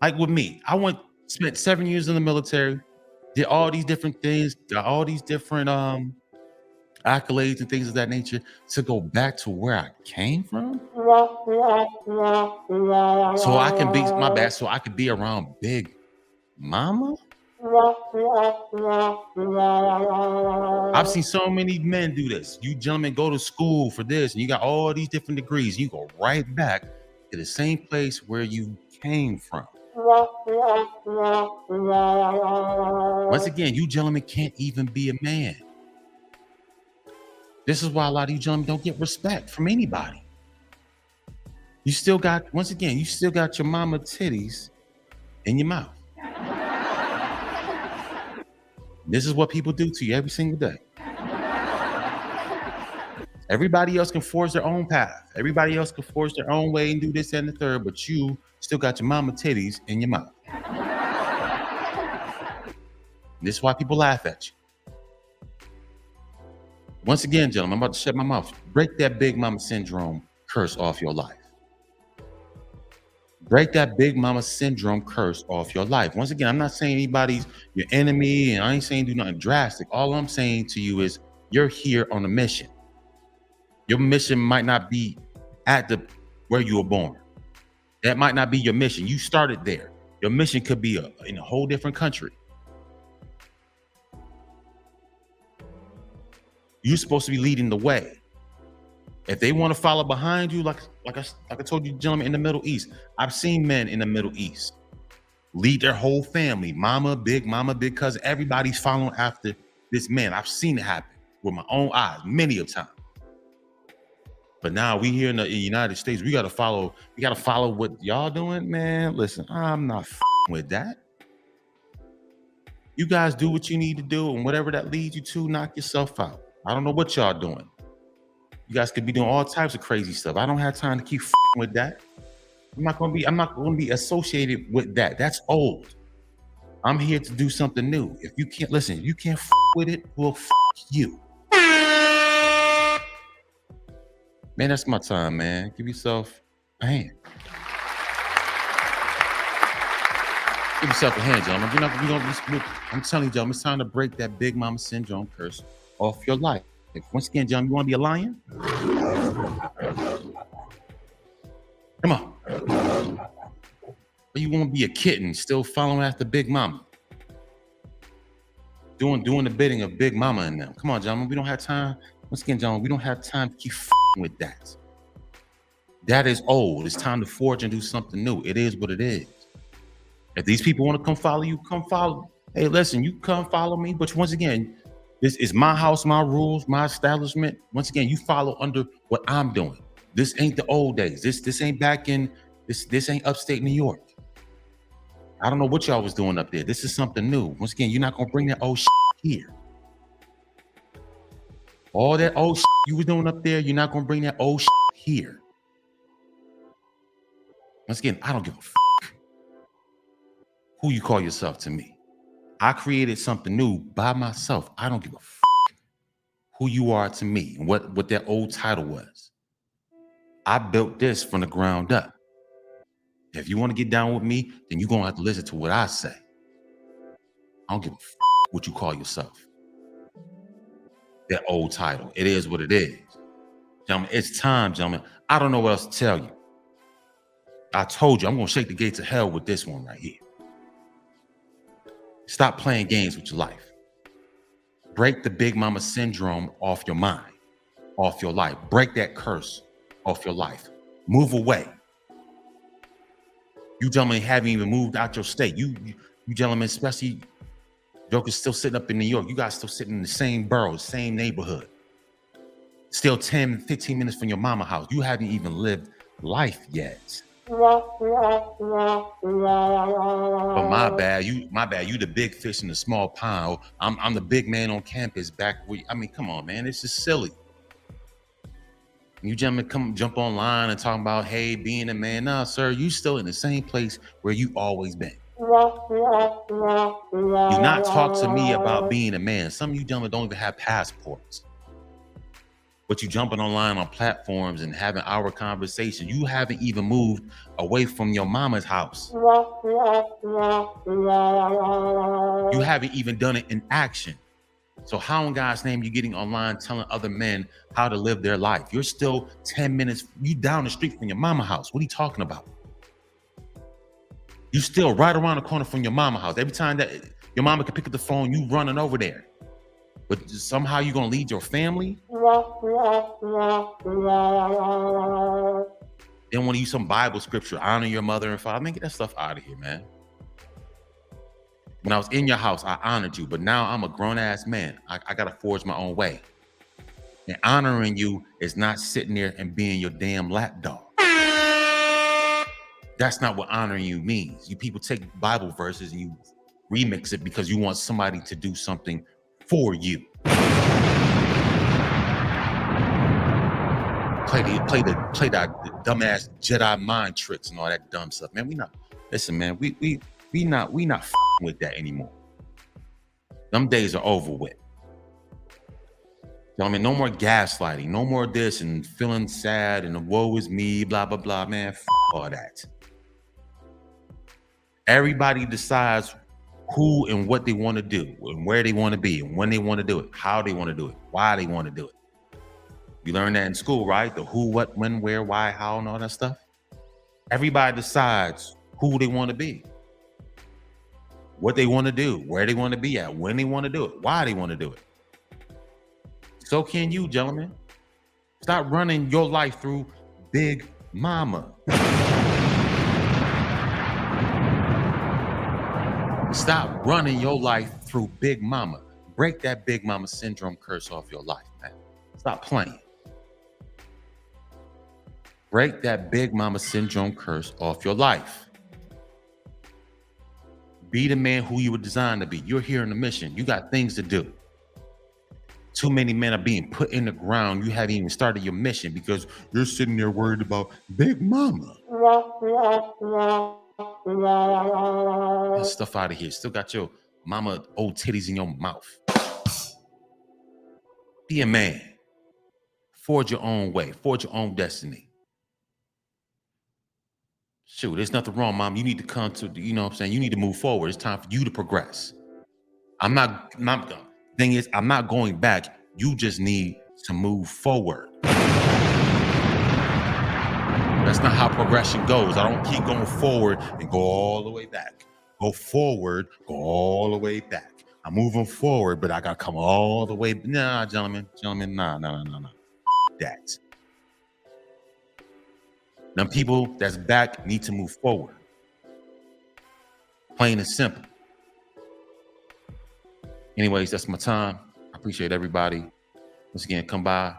like with me? Spent 7 years in the military, did all these different things, got all these different accolades and things of that nature to go back to where I came from. So I can be my bad. So I could be around Big Mama. I've seen so many men do this. You gentlemen go to school for this, and you got all these different degrees. You go right back to the same place where you came from. Once again, you gentlemen can't even be a man. This is why a lot of you gentlemen don't get respect from anybody. You still got, once again, you still got your mama titties in your mouth. This is what people do to you every single day. Everybody else can forge their own path. Everybody else can forge their own way and do this and the third, but you still got your mama titties in your mouth. This is why people laugh at you. Once again, gentlemen, I'm about to shut my mouth. Break that Big Mama syndrome curse off your life. Break that Big Mama syndrome curse off your life. Once again, I'm not saying anybody's your enemy, and I ain't saying do nothing drastic. All I'm saying to you is you're here on a mission. Your mission might not be at where you were born. That might not be your mission. You started there. Your mission could be in a whole different country. You're supposed to be leading the way. If they want to follow behind you, like I told you, gentlemen, in the Middle East, I've seen men in the Middle East lead their whole family, mama, big cousin. Everybody's following after this man. I've seen it happen with my own eyes many a time. But now we here in the United States, we gotta follow what y'all doing, man. Listen, I'm not with that. You guys do what you need to do, and whatever that leads you to, knock yourself out. I don't know what y'all doing. You guys could be doing all types of crazy stuff. I don't have time to keep with that. I'm not gonna be associated with that. That's old. I'm here to do something new. If you can't listen, you can't with it, well, you. Man, that's my time, man. Give yourself a hand. Give yourself a hand, gentlemen. I'm telling you, gentlemen, it's time to break that Big Mama syndrome curse off your life. Once again, gentlemen, you want to be a lion? Come on. Or you want to be a kitten, still following after Big Mama? Doing the bidding of Big Mama and them. Come on, gentlemen, we don't have time. Once again, gentlemen, we don't have time to keep with that. That is old. It's time to forge and do something new. It is what it is. If these people want to come follow you, come follow. Hey, listen, you come follow me. But once again, this is my house, my rules, my establishment. Once again, you follow under what I'm doing. This ain't the old days. This ain't back in this ain't upstate New York. I don't know what y'all was doing up there. This is something new. Once again, you're not gonna bring that old shit here. All that old shit you was doing up there, you're not gonna bring that old shit here. Once again, I don't give a who you call yourself to me. I created something new by myself. I don't give a who you are to me and what that old title was. I built this from the ground up. If you want to get down with me, then you're gonna have to listen to what I say. I don't give a what you call yourself. That old title. It is what it is. Gentlemen, it's time, gentlemen. I don't know what else to tell you. I told you, I'm gonna shake the gates of hell with this one right here. Stop playing games with your life. Break the Big Mama syndrome off your mind, off your life. Break that curse off your life. Move away. You gentlemen haven't even moved out your state. You gentlemen, especially Joker's still sitting up in New York. You guys still sitting in the same borough, same neighborhood. Still 10, 15 minutes from your mama house. You haven't even lived life yet. But my bad, you the big fish in the small pond. I'm the big man on campus back where, I mean, come on, man, it's just silly. You gentlemen come jump online and talking about, hey, being a man. Nah, sir, you still in the same place where you always been. You not talk to me about being a man. Some of you gentlemen don't even have passports. But you jumping online on platforms and having our conversation. You haven't even moved away from your mama's house. You haven't even done it in action. So how in God's name you getting online telling other men how to live their life? You're still 10 minutes, you down the street from your mama house. What are you talking about? You still right around the corner from your mama house. Every time that your mama can pick up the phone, you running over there. But somehow you're gonna lead your family? Then want to use some Bible scripture, honor your mother and father. Man, get that stuff out of here, man. When I was in your house, I honored you, but now I'm a grown-ass man. I got to forge my own way. And honoring you is not sitting there and being your damn lapdog. That's not what honoring you means. You people take Bible verses and you remix it because you want somebody to do something for you. Play that dumbass Jedi mind tricks and all that dumb stuff, man. We not with that anymore. Them days are over with. I mean, no more gaslighting, no more this and feeling sad and woe is me, blah blah blah. Man, all that. Everybody decides who and what they want to do, and where they want to be, and when they want to do it, how they want to do it, why they want to do it. You learn that in school, right? The who, what, when, where, why, how, and all that stuff. Everybody decides who they want to be, what they want to do, where they want to be at, when they want to do it, why they want to do it. So can you, gentlemen. Stop running your life through Big Mama. Stop running your life through Big Mama. Break that Big Mama syndrome curse off your life, man. Stop playing. Break that Big Mama syndrome curse off your life. Be the man who you were designed to be. You're here on a mission. You got things to do. Too many men are being put in the ground. You haven't even started your mission because you're sitting there worried about Big Mama. That stuff out of here. Still got your mama old titties in your mouth. Be a man. Forge your own way. Forge your own destiny. Shoot, there's nothing wrong, Mom. You need to come to, you know what I'm saying? You need to move forward. It's time for you to progress. I'm not thing is, I'm not going back. You just need to move forward. That's not how progression goes. I don't keep going forward and go all the way back. Go forward, go all the way back. I'm moving forward, but I got to come all the way. Nah, gentlemen, nah. That. Them people that's back need to move forward. Plain and simple. Anyways, that's my time. I appreciate everybody. Once again, come by,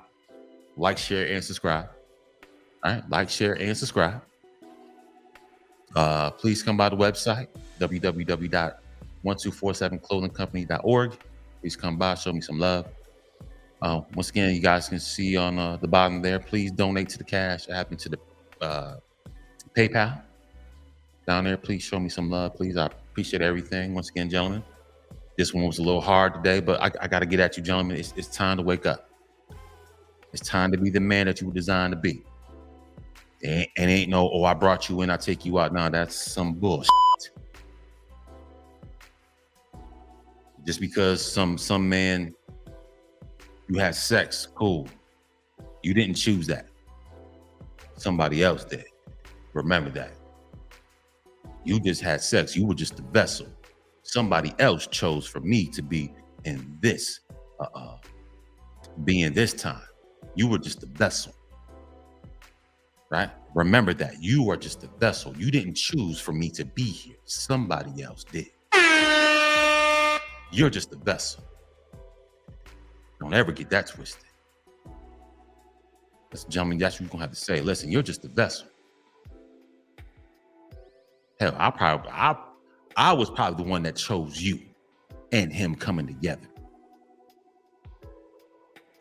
like, share, and subscribe. All right, like, share, and subscribe. Please come by the website, www.1247clothingcompany.org. Please come by, show me some love. Once again, you guys can see on the bottom there, please donate to the Cash App and to the PayPal down there. Please show me some love, please. I appreciate everything. Once again, gentlemen, this one was a little hard today, but I got to get at you, gentlemen. It's time to wake up. It's time to be the man that you were designed to be. And ain't no, oh, I brought you in, I take you out. No, that's some bullshit. Just because some man, you had sex, cool. You didn't choose that. Somebody else did. Remember that. You just had sex. You were just the vessel. Somebody else chose for me to be in this, being this time. You were just the vessel. Right? Remember that. You are just a vessel. You didn't choose for me to be here. Somebody else did. You're just the vessel. Don't ever get that twisted. Listen, gentlemen, that's what you're gonna have to say. Listen, you're just the vessel. Hell, I was probably the one that chose you and him coming together.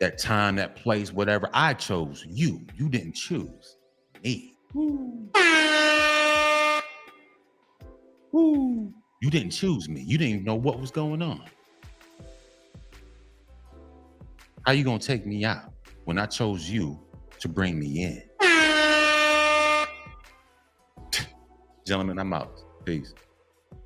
That time, that place, whatever, I chose you. You didn't choose me. Woo. Woo. You didn't choose me. You didn't even know what was going on. How you gonna take me out when I chose you to bring me in? Gentlemen, I'm out. Peace.